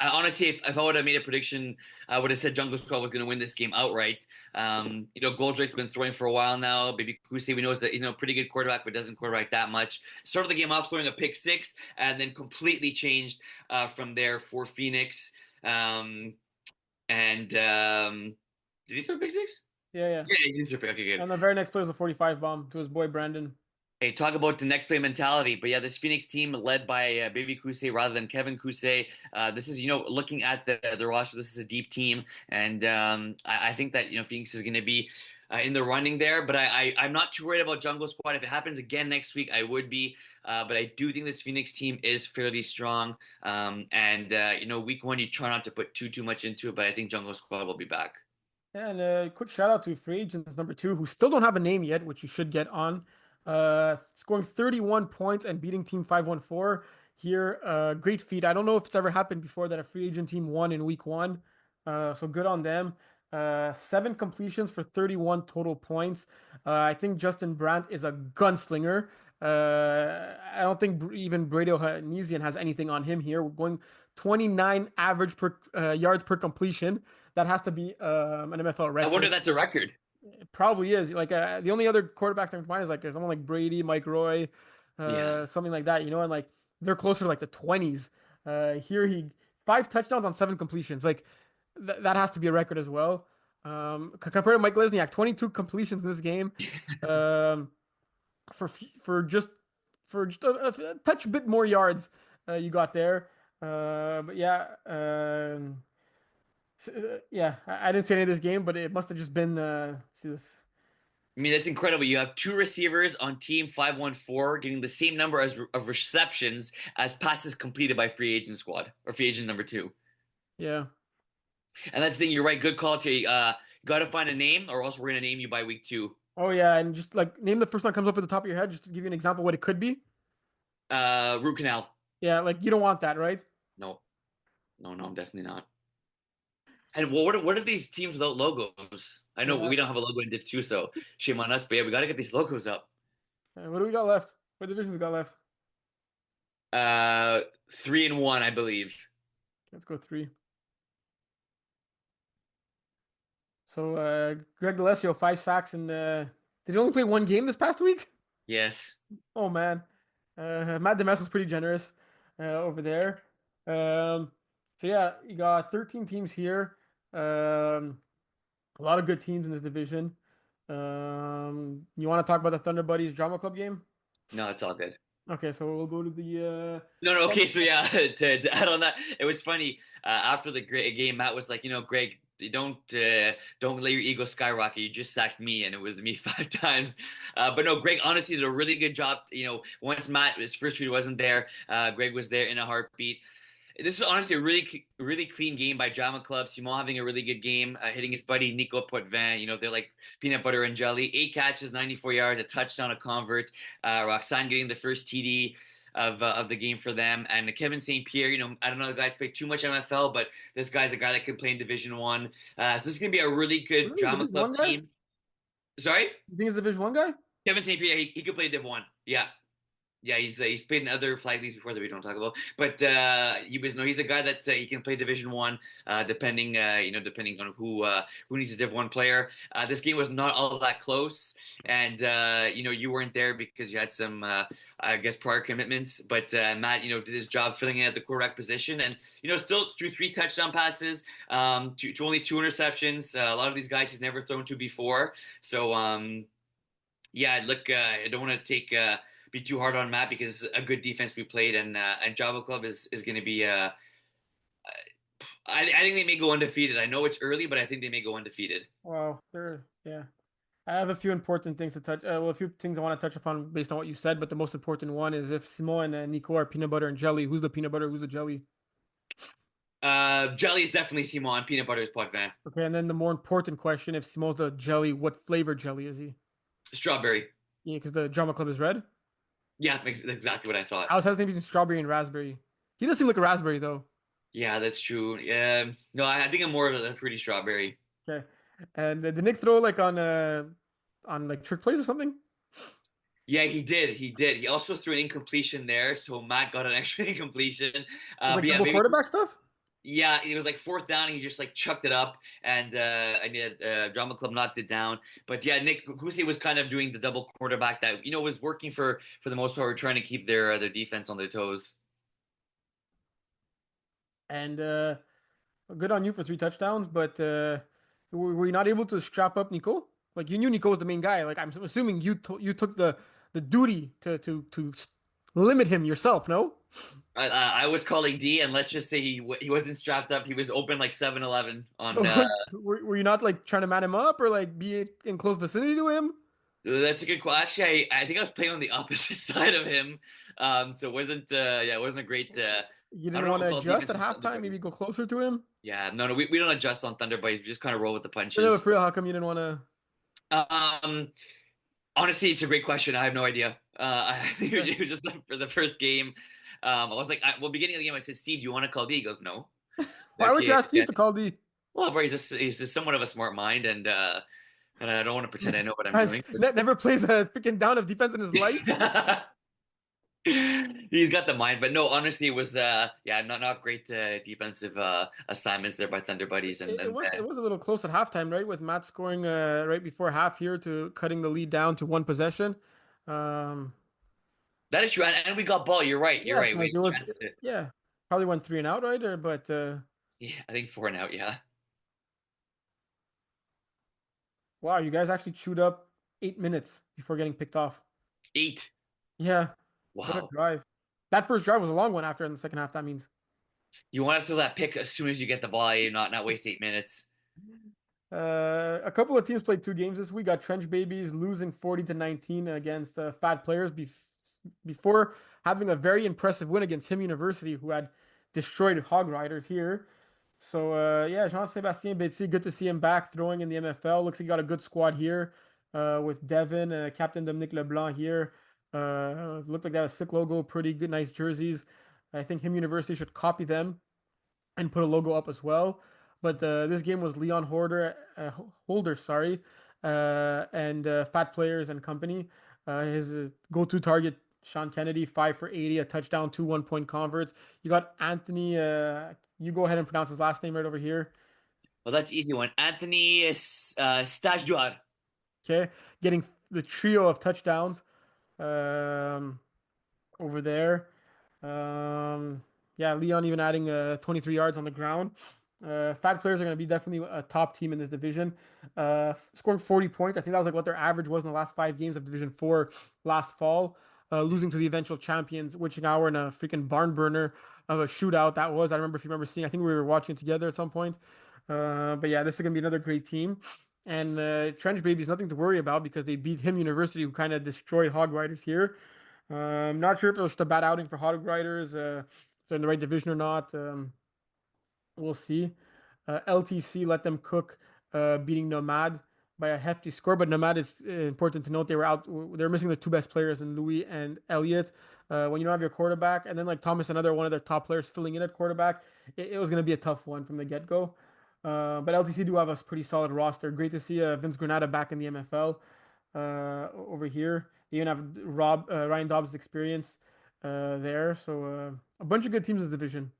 Honestly, if I would have made a prediction, I would have said Jungle Squad was going to win this game outright. Goldrake's been throwing for a while now. Baby Kusi, we know is that pretty good quarterback, but doesn't quarterback that much. Started the game off throwing a pick six, and then completely changed from there for Phoenix. And did he throw a pick six? Yeah, yeah. Yeah, he did throw a pick. Okay, good. And the very next play was a 45 bomb to his boy Brandon. Hey, talk about the next play mentality. But yeah, this Phoenix team led by Baby Kusei rather than Kevin Kusei. This is, looking at the roster, this is a deep team. And I think that, Phoenix is going to be in the running there. But I'm not too worried about Jungle Squad. If it happens again next week, I would be. But I do think this Phoenix team is fairly strong. Week one, you try not to put too much into it. But I think Jungle Squad will be back. And a quick shout out to free agents number 2, who still don't have a name yet, which you should get on. Scoring 31 points and beating Team 514 here. Great feat. I don't know if it's ever happened before that a free agent team won in week one. So good on them. 7 completions for 31 total points. I think Justin Brandt is a gunslinger. I don't think even Brady Ohanesian has anything on him here. We're going 29 average per yards per completion. That has to be an MFL I record. wonder if that's a record. It probably is. Like the only other quarterbacks I'm mine is like someone like Brady, Mike Roy, Yeah. something like that. And like they're closer to like the 20s. Here he 5 touchdowns on 7 completions. Like that has to be a record as well. Compared to Mike Lesniak, 22 completions in this game. Um, for just a touch bit more yards you got there. But yeah. Yeah, I didn't see any of this game, but it must have just been. See this. I mean, that's incredible. You have 2 receivers on Team 514 getting the same number of receptions as passes completed by free agent squad or free agent number 2. Yeah. And that's the thing. You're right. Good call, Terry. Got to find a name, or else we're gonna name you by week 2. Oh yeah, and just like name the first one that comes up at the top of your head, just to give you an example of what it could be. Root canal. Yeah, like you don't want that, right? No, no, definitely not. And what are these teams without logos? I know Yeah. we don't have a logo in Div 2, so shame on us. But yeah, we got to get these logos up. What do we got left? What division we got left? 3-1, I believe. Let's go three. So Greg D'Alessio, 5 sacks, and did he only play one game this past week? Yes. Oh man, Matt Demes was pretty generous over there. Um, so yeah, you got 13 teams here. A lot of good teams in this division. You want to talk about the Thunder Buddies Drama Club game? No, it's all good. Okay, so we'll go to the No, no, okay, so yeah, to add on that, it was funny. After the game, Matt was like, Greg, don't let your ego skyrocket. You just sacked me, and it was me 5 times. But no, Greg honestly did a really good job. Once Matt his first read wasn't there, Greg was there in a heartbeat. This was honestly a really clean game by Drama Club. Simon having a really good game, hitting his buddy Nico Potvin. They're like peanut butter and jelly. 8 catches, 94 yards, a touchdown, a convert. Roxanne getting the first TD of the game for them, and Kevin St. Pierre. I don't know the guys play too much MFL, but this guy's a guy that can play in Division One. So this is gonna be a really good really Drama Division Club One guy. team. Sorry, You think he's a Division One guy? Kevin St. Pierre. He could play Div One. Yeah. Yeah, he's played in other flag leagues before that we don't talk about. But he's a guy that he can play Division One, depending on who needs a Div One player. This game was not all that close, and you weren't there because you had some I guess prior commitments. But Matt, did his job filling in at the quarterback position, and still threw 3 touchdown passes, to only 2 interceptions. A lot of these guys he's never thrown to before. So yeah, look, I don't want to be too hard on Matt because a good defense we played, and Java Club is going to be. I think they may go undefeated. I know it's early, but I think they may go undefeated. Wow, they're yeah. I have a few important things to touch. Well, a few things I want to touch upon based on what you said, but the most important one is if Simon and Nico are peanut butter and jelly, who's the peanut butter, who's the jelly? Jelly is definitely Simon. Peanut butter is Potvin. Okay, and then the more important question, if Simon's the jelly, what flavor jelly is he? Strawberry. Yeah, because the drama club is red. Yeah, makes exactly what I thought. I was hesitating between strawberry and raspberry. He does seem like a raspberry though. Yeah, that's true. Yeah, no, I think I'm more of a fruity strawberry. Okay, and did Nick throw like on like trick plays or something? Yeah, he did. He did. He also threw an incompletion there, so Matt got an extra incompletion. It's like But yeah, double maybe quarterback stuff. yeah, it was like fourth down. And he just like chucked it up, and I needed Drama Club knocked it down. But yeah, Nick Kusi was kind of doing the double quarterback that was working for the most part. We're trying to keep their defense on their toes. And good on you for 3 touchdowns, but were you not able to strap up Nico? Like you knew Nico was the main guy. Like I'm assuming you took the duty to limit him yourself. No, I was calling D, and let's just say he wasn't strapped up. He was open like 7-Eleven on. were you not like trying to man him up or like be in close vicinity to him? That's a good question. Actually, I think I was playing on the opposite side of him, so it wasn't it wasn't a great. You I didn't don't know want what to we call adjust defense at in Thunder halftime, maybe Buddies. go closer to him. Yeah, no, we don't adjust on Thunder Buddies. We just kind of roll with the No, punches. for real, how come you didn't want to? Um, Honestly, it's a great question. I have no idea. I think Okay. it was just for the first game. I was like, beginning of the game, I said, "Steve, do you want to call D?" He goes, "No." Why would you Okay, ask yeah. Steve to call D? Well, bro, he's just somewhat of a smart mind, and I don't want to pretend I know what I'm Guys, doing. never plays a freaking down of defense in his life. But he's got the mind. But no, honestly, it was yeah, not great defensive assignments there by Thunder Buddies, and It was a little close at halftime, right? With Matt scoring right before half here to cutting the lead down to one possession. Um, that is true. And we got ball. You're right. You're yeah, right. so like We it was, advanced it. yeah, probably went three and out, right? Or but Yeah, I think 4 and out. Yeah, wow, you guys actually chewed up 8 minutes before getting picked off. 8. Yeah, what a Wow. drive! That first drive was a long one. After in the second half, that means. You want to throw that pick as soon as you get the ball. You not waste 8 minutes. A couple of teams played 2 games this week. Got Trench Babies losing 40-19 against Fat Players before having a very impressive win against Him University, who had destroyed Hog Riders here. So yeah, Jean-Sébastien Betty, good to see him back throwing in the MFL. Looks like he got a good squad here with Devin, Captain Dominique Leblanc here. Looked like that was sick logo, pretty good, nice jerseys. I think Him University should copy them and put a logo up as well. But this game was Leon Holder, sorry, and Fat Players and Company. His go-to target, Sean Kennedy, 5 for 80, a touchdown, two 1 point converts. You got Anthony. You go ahead and pronounce his last name right over here. Well, that's easy one. Anthony Stajduar. Okay, getting the trio of touchdowns. Um, over there. Um, yeah, Leon even adding 23 yards on the ground. Fat players are going to be definitely a top team in this division. Scoring 40 points. I think that was like what their average was in the last 5 games of Division 4 last fall. Losing to the eventual champions, witching hour in a freaking barn burner of a shootout that was. I remember if you remember seeing, I think we were watching it together at some point. But yeah, this is going to be another great team. And Trench Baby is nothing to worry about because they beat him University, who kind of destroyed Hog Riders here. Not sure if it was just a bad outing for Hog Riders, if they're in the right division or not. We'll see. LTC let them cook, beating Nomad by a hefty score. But Nomad is important to note they were out. They were missing the two best players in Louis and Elliott. When you don't have your quarterback, and then like Thomas, another one of their top players filling in at quarterback, it was going to be a tough one from the get go. But LTC do have a pretty solid roster. Great to see Vince Granada back in the MFL over here. They even have Ryan Dobbs' experience there. So a bunch of good teams in this division.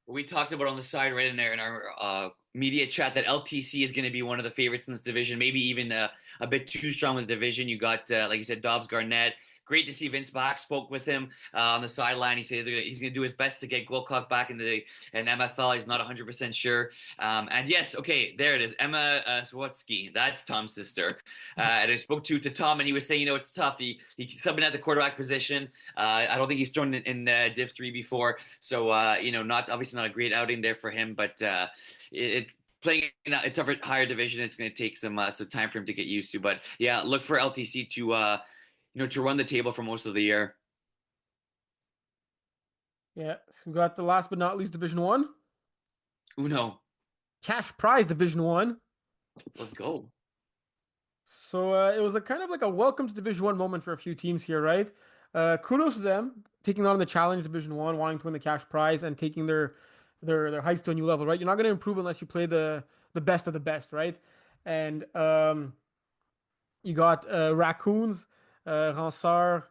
We talked about on the side right in there in our media chat that LTC is going to be one of the favorites in this division, maybe even a bit too strong in the division. You got, like you said, Dobbs Garnett. Great to see Vince back. Spoke with him on the sideline. He said he's going to do his best to get Glowcock back into the MFL. He's not 100% sure. And yes, okay, there it is. Emma Swatsky. That's Tom's sister. And I spoke to Tom, and he was saying, it's tough. He's subbing at the quarterback position. I don't think he's thrown in Div 3 before. So, not obviously not a great outing there for him, but playing in a tougher, higher division, it's going to take some time for him to get used to. But yeah, look for LTC to run the table for most of the year. Yeah, so we got the last but not least Division One, Uno, cash prize Division One. let's go. So it was a kind of like a welcome to Division One moment for a few teams here, right? Kudos to them taking on the challenge Division One, wanting to win the cash prize and taking their heights to a new level, right? You're not going to improve unless you play the best of the best, right? And you got Raccoons, Ransard,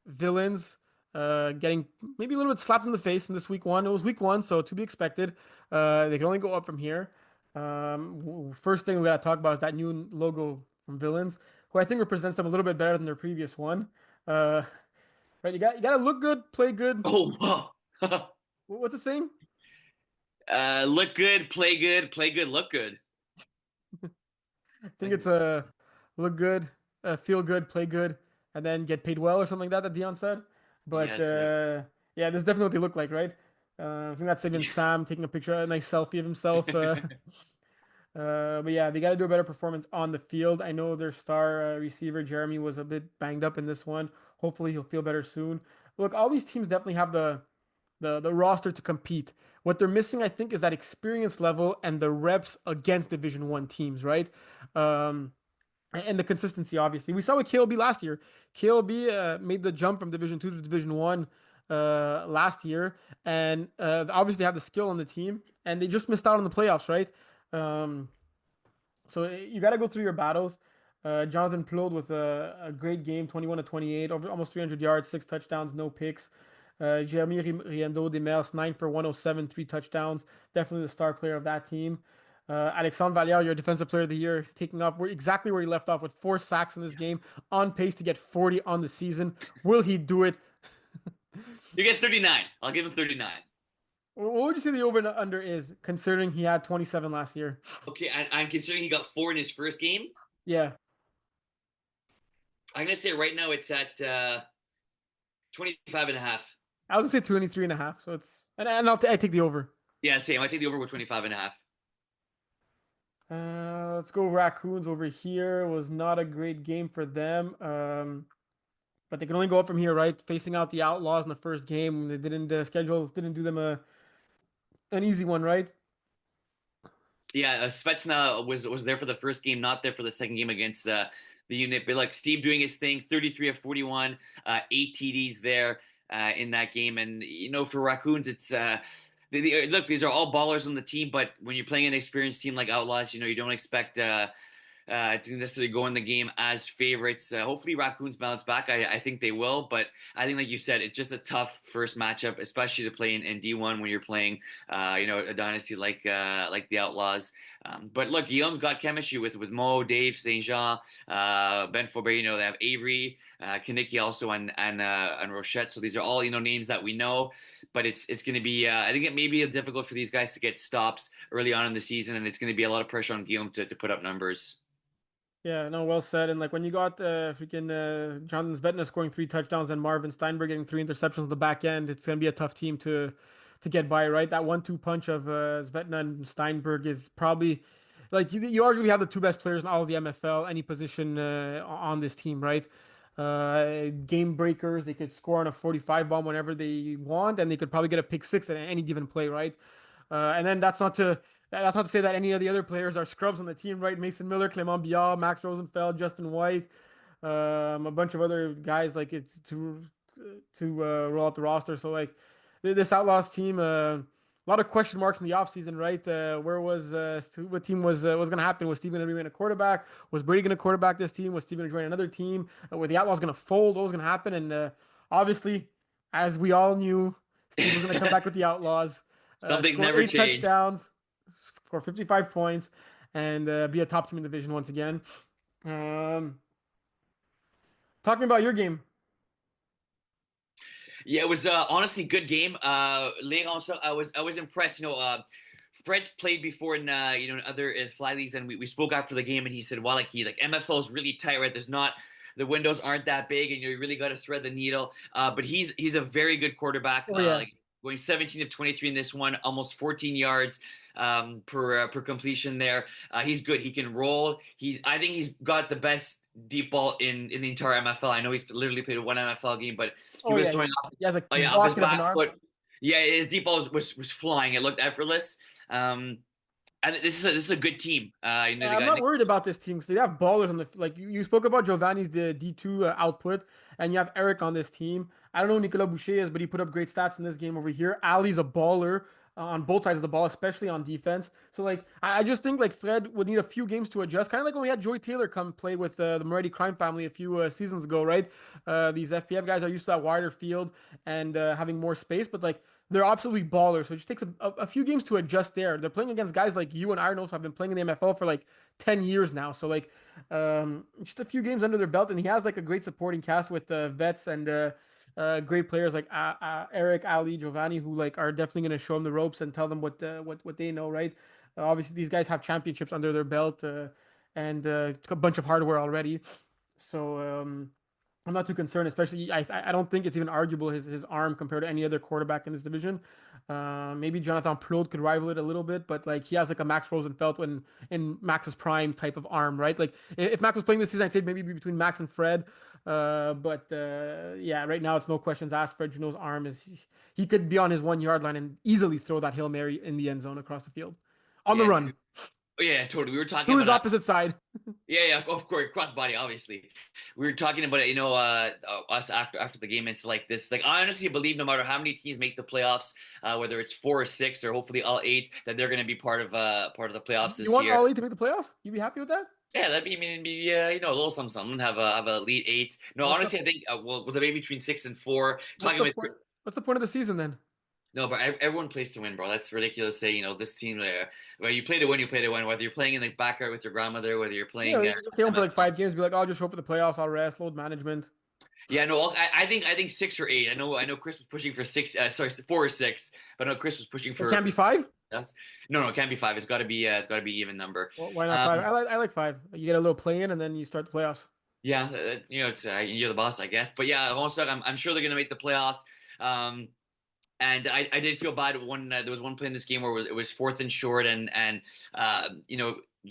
Villains, getting maybe a little bit slapped in the face in this week one. It was week one, so to be expected. They can only go up from here. First thing we got to talk about is that new logo from Villains, who I think represents them a little bit better than their previous one. Uh, right, you got to look good, play good. Oh, What's it saying? look good, play good, look good. I think it's a look good, feel good, play good, and then get paid well or something like that. That Dion said. But Yes, yes. yeah, this is definitely what they look like, right? I think that's even Yeah. Sam taking a picture, a nice selfie of himself. But yeah, they got to do a better performance on the field. I know their star receiver Jeremy was a bit banged up in this one. Hopefully, he'll feel better soon. Look, all these teams definitely have the roster to compete. What they're missing, I think, is that experience level and the reps against Division One teams, right? Um, and the consistency, obviously. We saw with KLB last year. KLB made the jump from Division Two to Division One last year, and obviously have the skill on the team, and they just missed out on the playoffs, right? Um, so you got to go through your battles. Jonathan Plode with a great game, 21 to 28, over almost 300 yards, 6 touchdowns, no picks. Jeremy Riendo Demers, 9 for 107, 3 touchdowns. Definitely the star player of that team. Alexandre Valliere, your defensive player of the year, taking up exactly where he left off with 4 sacks in this game, on pace to get 40 on the season. Will he do it? You get 39. I'll give him 39. What would you say the over and under is, considering he had 27 last year? Okay, I'm considering he got 4 in his first game. Yeah, I'm gonna say right now it's at 25 and a half. I was gonna say 23 and a half. So it's and I take the over. Yeah, same. I take the over with 25 and a half. Let's go Raccoons over here. Was not a great game for them. But they can only go up from here, right? Facing out the Outlaws in the first game. They didn't schedule didn't do them an easy one, right? Yeah, Svetsna was there for the first game, not there for the second game against the unit. But like Steve doing his thing, 33 of 41, 8 TDs there in that game. And for Raccoons, it's look, these are all ballers on the team, but when you're playing an experienced team like Outlaws, you don't expect to necessarily go in the game as favorites. Hopefully, Raccoons bounce back. I think they will, but I think, like you said, it's just a tough first matchup, especially to play in D1 when you're playing, a dynasty like the Outlaws. But look, Guillaume's got chemistry with Mo, Dave, Saint Jean, Ben Faubert. They have Avery, Kaniki also, and Rochette. So these are all names that we know. But it's going to be I think it may be difficult for these guys to get stops early on in the season, and it's going to be a lot of pressure on Guillaume to put up numbers. Yeah, no, well said. And like when you got freaking Jonathan Svetna scoring 3 touchdowns and Marvin Steinberg getting 3 interceptions on the back end, it's gonna be a tough team to get by, right? That 1-2 punch of Svetna and Steinberg is probably like you arguably have the two best players in all of the MFL, any position on this team, right? Game breakers, they could score on a 45 bomb whenever they want, and they could probably get a pick six at any given play, right? And then that's not to say that any of the other players are scrubs on the team, right? Mason Miller, Clement Biard, Max Rosenfeld, Justin White, a bunch of other guys like it's to roll out the roster. So like this Outlaws team, a lot of question marks in the offseason, right? What team was going to happen? Was Steve going to remain a quarterback? Was Brady going to quarterback this team? Was Steve going to join another team? Were the Outlaws going to fold? What was going to happen? And obviously, as we all knew, Steve was going to come back with the Outlaws, Something's score never eight changed. touchdowns, score 55 points, and be a top team in the division once again. Um, talking about your game. Yeah, it was honestly good game. League also, I was impressed. Fred's played before in in other fly leagues, and we spoke after the game, and he said, "Well, like MFL is really tight, right? There's not the windows aren't that big, and you really got to thread the needle." But he's a very good quarterback. Oh yeah. Like going 17 of 23 in this one, almost 14 yards per completion there. He's good. He can roll. I think he's got the best deep ball in the entire MFL. I know he's literally played one MFL game, but he Oh was yeah. throwing He has a off his rocket of an back arm. foot. Yeah, his deep ball was flying. It looked effortless. And this is a good team. They I'm got not worried about this team because they have ballers on the like you spoke about Giovanni's the D2 output, and you have Eric on this team. I don't know who Nicolas Boucher is, but he put up great stats in this game over here. Ali's a baller on both sides of the ball, especially on defense. So like I just think like Fred would need a few games to adjust, kind of like when we had Joy Taylor come play with the Moretti crime family a few seasons ago, right? These FPF guys are used to that wider field and having more space, but like they're absolutely ballers. So it just takes a few games to adjust there. They're playing against guys like you and Arnos have been playing in the MFL for like 10 years now. So like just a few games under their belt. And he has like a great supporting cast with vets and great players like Eric, Ali, Giovanni, who like are definitely going to show him the ropes and tell them what they know, right? Obviously, these guys have championships under their belt and a bunch of hardware already. So I'm not too concerned, especially I don't think it's even arguable his arm compared to any other quarterback in this division. Maybe Jonathan Plot could rival it a little bit, but like he has like a Max Rosenfeld when in Max's prime type of arm, right? Like if Max was playing this season, I'd say maybe between Max and Fred. But yeah, right now it's no questions asked. Fred Juno's arm is he could be on his 1 yard line and easily throw that Hail Mary in the end zone across the field on the yeah, run yeah, totally. We were talking to his about opposite side. yeah, of course, crossbody, obviously. We were talking about it, us after the game. It's like this. Like I honestly believe, no matter how many teams make the playoffs, whether it's four or six or hopefully all eight, that they're going to be part of the playoffs You this want year. Ali to make the playoffs? You be happy with that? Yeah, that'd be, I mean, be a little something. Have a elite eight. No, What's the honestly, I think we'll debate between six and four. what's Talking the with point? What's the point of the season then? no, but everyone plays to win, bro. That's ridiculous. Say, this team, where you play to win, you play to win. Whether you're playing in the backyard with your grandmother, whether you're Yeah, playing you just stay home for like MFL. 5 games. Be like, oh, I'll just show up for the playoffs. I'll rest, load management. Yeah, no, I think six or eight. I know Chris was pushing for six. Sorry, four or six. But I know Chris was pushing It for can't be five. us. No, it can't be five. It's got to be even number. Well, why not five? Um, I like five. You get a little play in, and then you start the playoffs. yeah, it's you're the boss, I guess. But yeah, also I'm sure they're gonna make the playoffs. Um, And I did feel bad when there was one play in this game where it was fourth and short, and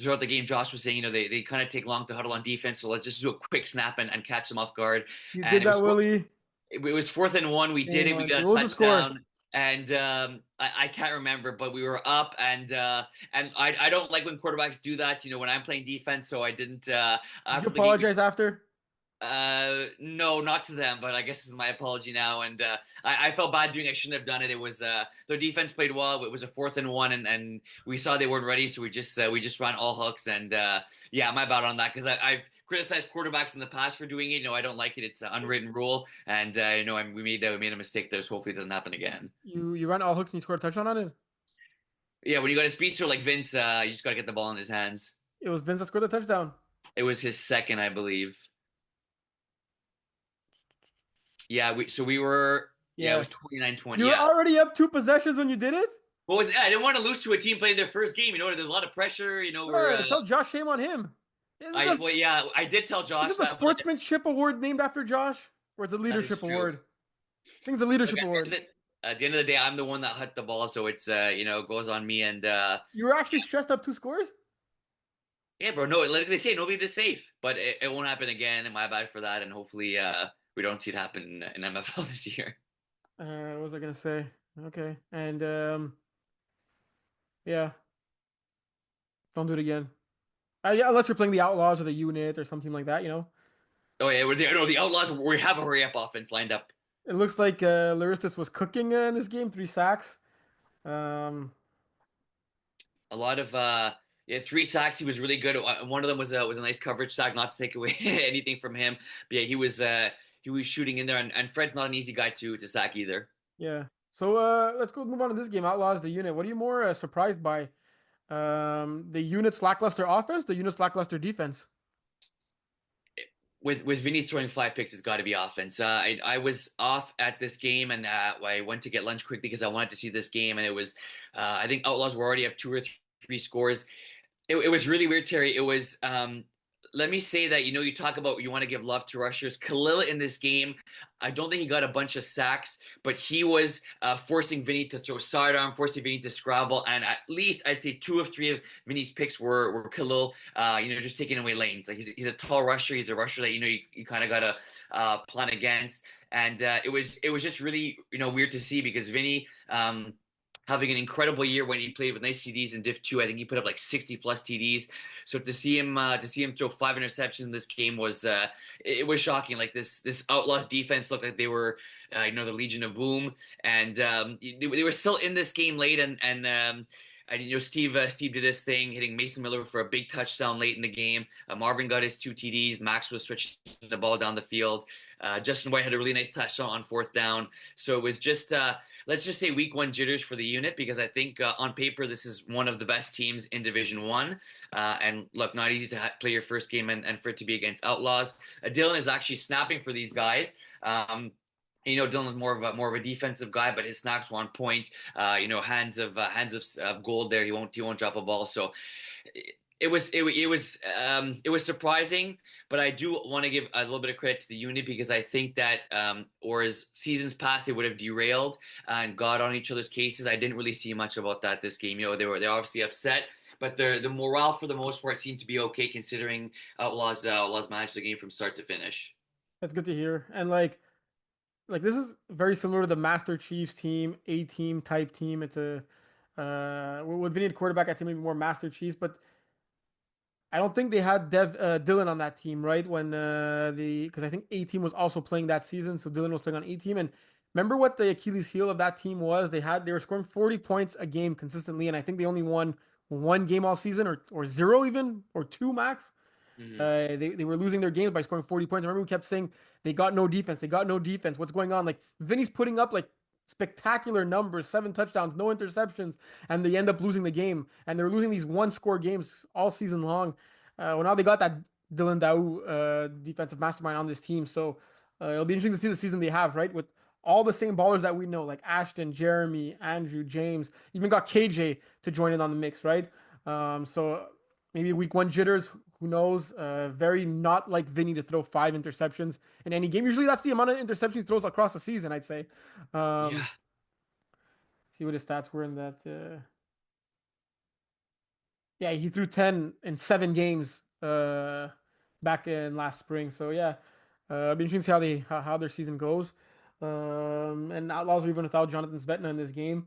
throughout the game, Josh was saying they kind of take long to huddle on defense, so let's just do a quick snap and catch them off guard. You And did that, Willie. it was fourth and one. We did Shame it. We on you. got a What was the score? touchdown, and I can't remember, but we were up, and I don't like when quarterbacks do that. When I'm playing defense, so I didn't Did you after the game. apologize after? No, not to them, but I guess this is my apology now. And I felt bad doing. I shouldn't have done it. It was their defense played well. It was a 4th and 1, and we saw they weren't ready, so we just ran all hooks. And yeah, my bad on that because I've criticized quarterbacks in the past for doing it. I don't like it. It's an unwritten rule, and we made a mistake there. So hopefully it doesn't happen again. You ran all hooks and you scored a touchdown on it. Yeah, when you got a speedster like Vince, you just got to get the ball in his hands. It was Vince that scored the touchdown. It was his second, I believe. Yeah, we were. Yeah, it Yeah, was 29-20. you were Yeah. already up 2 possessions when you did it. What was it? I didn't want to lose to a team playing their first game. There's a lot of pressure. We're Good. Tell Josh shame on him. Isn't I this, well, yeah, I did tell isn't Josh this a that, but like sportsmanship award named after Josh, or it's a that is leadership true. award? I think it's a Look, leadership award. at the end of the day, I'm the one that hit the ball, so it's it goes on me. And You were actually stressed up 2 scores. yeah, bro, no, like they say, nobody is safe, but it won't happen again. And my bad for that. And hopefully, we don't see it happen in MFL this year. What was I gonna say? Okay, and yeah, don't do it again. Yeah, unless you're playing the Outlaws or the unit or something like that, you know. Oh yeah, no, the Outlaws. We have a hurry up offense lined up. It looks like Laristus was cooking in this game, 3 sacks. Um, A lot of yeah, 3 sacks. He was really good. One of them was a nice coverage sack. Not to take away anything from him, but yeah, he was shooting in there. And Fred's not an easy guy to sack either. yeah. So let's go move on to this game. Outlaws, the unit. What are you more surprised by? The unit's lackluster offense, the unit's lackluster defense. With Vinny throwing 5 picks, it's got to be offense. I was off at this game, and I went to get lunch quickly because I wanted to see this game, and it was I think Outlaws were already up 2 or 3 scores. It was really weird, Terry. It was let me say that you talk about you want to give love to rushers. Khalil in this game, I don't think he got a bunch of sacks, but he was forcing Vinny to throw sidearm, forcing Vinny to scrabble, and at least I'd say 2 of 3 of Vinny's picks were Khalil, just taking away lanes. Like he's a tall rusher, he's a rusher that you kind of gotta plan against, and it was just really weird to see because Vinny. Having an incredible year when he played with nice TDs in Div 2. I think he put up like 60 plus TDs. So to see him throw 5 interceptions in this game was it was shocking. Like this Outlaws defense looked like they were the Legion of Boom, and they were still in this game late, and Steve did his thing, hitting Mason Miller for a big touchdown late in the game. Marvin got his 2 TDs. Max was switching the ball down the field. Justin White had a really nice touchdown on 4th down. So it was just let's just say week 1 jitters for the unit because I think on paper this is one of the best teams in Division 1. And look, not easy to play your first game and for it to be against Outlaws. Dylan is actually snapping for these guys. Dylan's more of a defensive guy, but his snaps were on point. Hands of gold there. He won't drop a ball. So it was surprising, but I do want to give a little bit of credit to the unit because I think that or as seasons past they would have derailed and got on each other's cases. I didn't really see much about that this game. They're obviously upset, but the morale for the most part seemed to be okay considering Outlaws managed the game from start to finish. That's good to hear. And like this is very similar to the Master Chiefs team, A team type team. It's a with Vinny at quarterback, I'd say maybe more Master Chiefs, but I don't think they had Dylan on that team, right? When because I think A team was also playing that season, so Dylan was playing on A team. And remember what the Achilles heel of that team was? They were scoring 40 points a game consistently, and I think they only won 1 game all season, or zero even, or two max. Hmm. They were losing their games by scoring 40 points. Remember, we kept saying they got no defense. They got no defense. What's going on? Like Vinny's putting up like spectacular numbers, 7 touchdowns, no interceptions, and they end up losing the game. And they're losing these 1 score games all season long. Well, now they got that Dylan Daou defensive mastermind on this team. So it'll be interesting to see the season they have, right? With all the same ballers that we know, like Ashton, Jeremy, Andrew, James, even got KJ to join in on the mix, right? So maybe week 1 jitters, who knows? Very not like Vinny to throw 5 interceptions in any game. Usually that's the amount of interceptions he throws across the season, I'd say. Yeah. See what his stats were in that. Yeah, he threw 10 in 7 games back in last spring. So yeah, it'll be interesting to see how their season goes. And Outlaws are even without Jonathan Svetna in this game.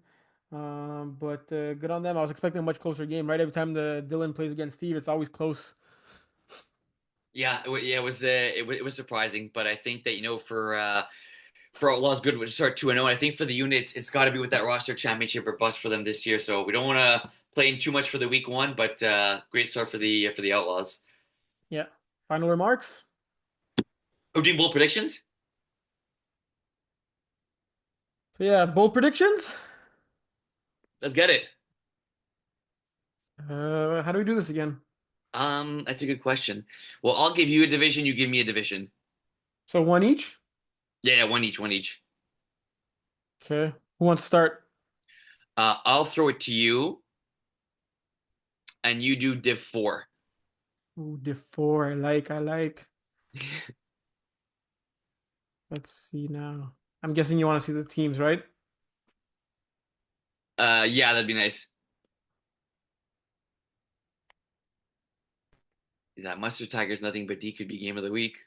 But good on them. I was expecting a much closer game, right? Every time the Dylan plays against Steve, it's always close. Yeah, yeah, it was surprising, but I think that for Outlaws good to start 2-0. And I think for the units, it's got to be with that roster championship or bust for them this year. So we don't want to play in too much for the week one, but great start for the Outlaws. Yeah. Final remarks. Oh, doing bold predictions? So yeah, bold predictions. Let's get it. How do we do this again? That's a good question. Well, I'll give you a division, you give me a division. So one each. Yeah, yeah, one each, one each. Okay. Who wants to start? I'll throw it to you, and you do Div 4. Ooh, div four. I like. Let's see now. I'm guessing you want to see the teams, right? Yeah, that'd be nice. That Mustard Tiger's nothing but D could be game of the week.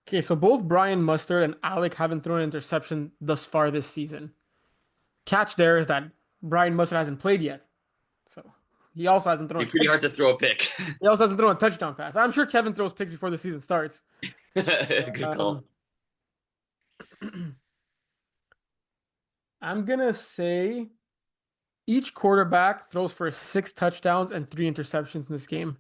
Okay, so both Brian Mustard and Alec haven't thrown an interception thus far this season. Catch there is that Brian Mustard hasn't played yet. So he also hasn't thrown a Be pretty touch. hard to throw a pick. He also hasn't thrown a touchdown pass. I'm sure Kevin throws picks before the season starts. Good Um, call. I'm gonna say each quarterback throws for 6 touchdowns and 3 interceptions in this game.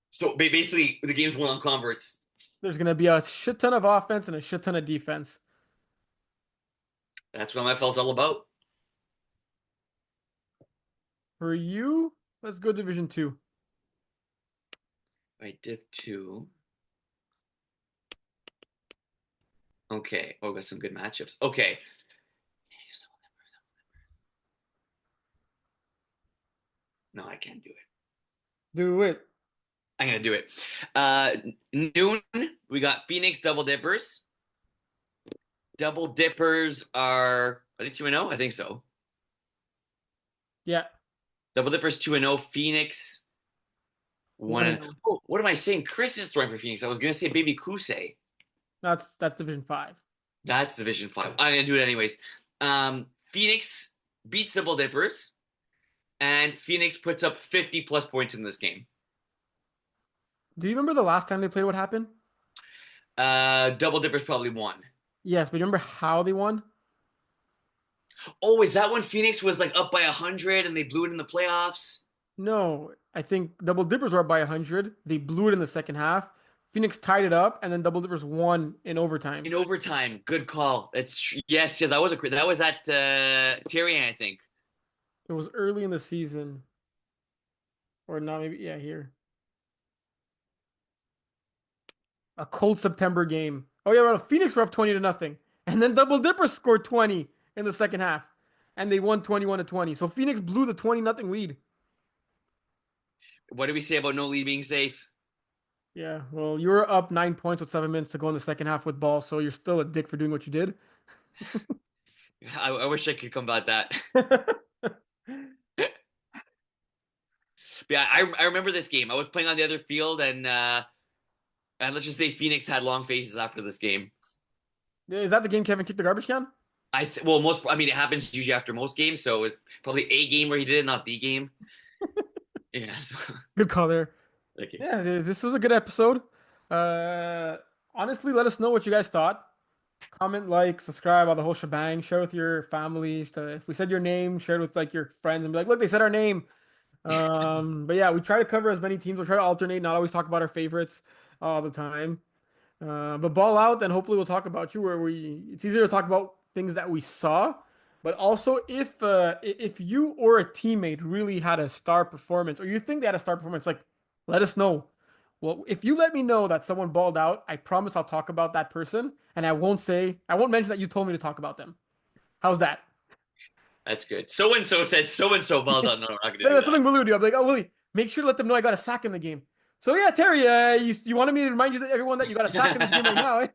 So basically, the game's won on converts. There's gonna be a shit ton of offense and a shit ton of defense. That's what MFL's all about. For you, let's go Division Two. Right, Div 2. Okay. Oh, got some good matchups. Okay. No, I can't do it. Do it. I'm gonna do it. Uh, Noon, we got Phoenix Double Dippers. Double Dippers are they 2-0? I think so. Yeah, Double Dippers 2-0. Phoenix one 1 and and zero. oh, what am I saying? Chris is throwing for Phoenix. I was gonna say Baby Kuse. That's Division Five. That's Division 5. I'm gonna do it anyways. Phoenix beats Double Dippers, and Phoenix puts up 50 plus points in this game. Do you remember the last time they played? What happened? Double Dippers probably won. Yes, but you remember how they won? Oh, is that when Phoenix was like up by 100 and they blew it in the playoffs? No, I think Double Dippers were up by 100. They blew it in the second half. Phoenix tied it up, and then Double Dippers won in overtime. In overtime. Good call. It's yes, yeah, that was at Tyrion, I think. It was early in the season, or not maybe yeah here. A cold September game. Oh yeah, well, Phoenix were up 20 to nothing, and then Double Dippers scored 20 in the second half, and they won 21 to 20. So Phoenix blew the 20 nothing lead. What do we say about no lead being safe? Yeah, well, you were up 9 points with 7 minutes to go in the second half with ball, so you're still a dick for doing what you did. I wish I could combat that. But yeah, I remember this game. I was playing on the other field, and let's just say Phoenix had long faces after this game. Is that the game Kevin kicked the garbage can? Well, I mean, it happens usually after most games, so it was probably a game where he did it, not the game. Yeah. So, Good call there. okay. Yeah, this was a good episode. Uh, honestly, let us know what you guys thought. Comment, like, subscribe, all the whole shebang. Share with your family. If we said your name, share it with like your friends and be like, look, they said our name. But yeah, we try to cover as many teams. We'll try to alternate, not always talk about our favorites all the time. But ball out, and hopefully we'll talk about you. Where it's easier to talk about things that we saw, but also if you or a teammate really had a star performance, or you think they had a star performance, like let us know. Well, if you let me know that someone balled out, I promise I'll talk about that person, and I won't mention that you told me to talk about them. How's that? That's good. So and so said so and so balled out. No, we're not gonna do That's that. something Willie would do. I'm like, oh Willie, make sure to let them know I got a sack in the game. So yeah, Terry, you wanted me to remind you that everyone that you got a sack in this game right now, eh?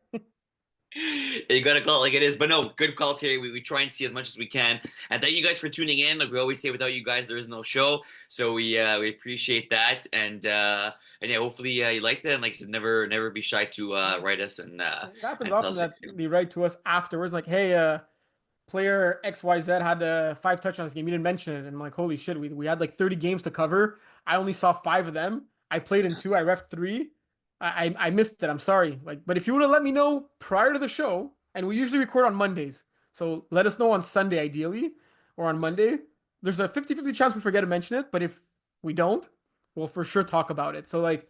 You gotta call it like it is. But no, good call, Terry. We try and see as much as we can. And thank you guys for tuning in. Like we always say, without you guys, there is no show. So we appreciate that. And yeah, hopefully you liked it. And like I said, never be shy to write us It happens and tell often us what that you think. they write to us afterwards, like, hey, player XYZ had 5 touchdowns game. You didn't mention it. And I'm like, holy shit, we had like 30 games to cover. I only saw 5 of them. I played in two. I ref three. I missed it. I'm sorry. Like, but if you would have let me know prior to the show, and we usually record on Mondays, so let us know on Sunday ideally, or on Monday. There's a 50-50 chance we forget to mention it, but if we don't, we'll for sure talk about it. So like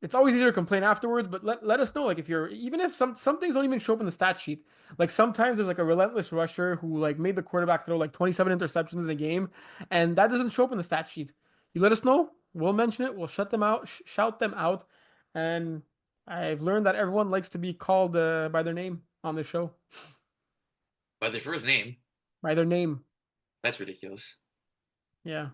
it's always easier to complain afterwards, but let us know. Like if you're even if some things don't even show up in the stat sheet. Like sometimes there's like a relentless rusher who like made the quarterback throw like 27 interceptions in a game, and that doesn't show up in the stat sheet. You let us know, we'll mention it, we'll shut them out, shout them out, and I've learned that everyone likes to be called by their name on the show. By their first name. By their name. That's ridiculous. Yeah.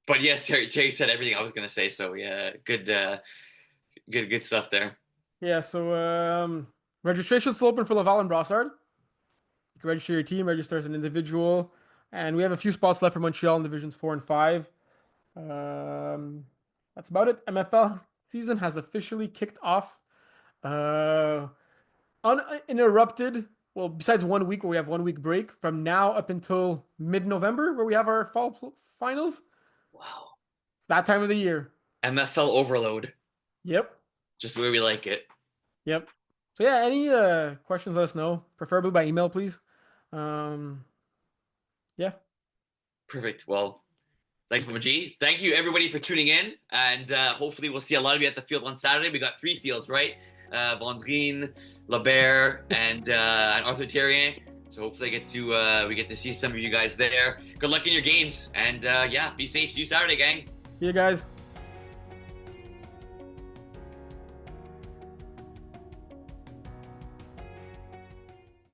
But yes, Terry said everything I was gonna say. So yeah, good stuff there. Yeah, so registration's still open for Laval and Brossard. You can register your team, register as an individual, and we have a few spots left for Montreal in divisions 4 and 5. Um, that's about it. MFL season has officially kicked off. Uh, Uninterrupted. Well, besides 1 week where we have 1 week break from now up until mid-November where we have our finals. Wow. It's that time of the year. MFL overload. Yep. Just the way we like it. Yep. So yeah, any questions, let us know. Preferably by email, please. Um, yeah. Perfect. Well, thanks, Mama G. Thank you, everybody, for tuning in. And hopefully we'll see a lot of you at the field on Saturday. We got 3 fields, right? Vendrine, Labert, and Arthur Thierry. So hopefully we get to see some of you guys there. Good luck in your games. And yeah, be safe. See you Saturday, gang. See you guys.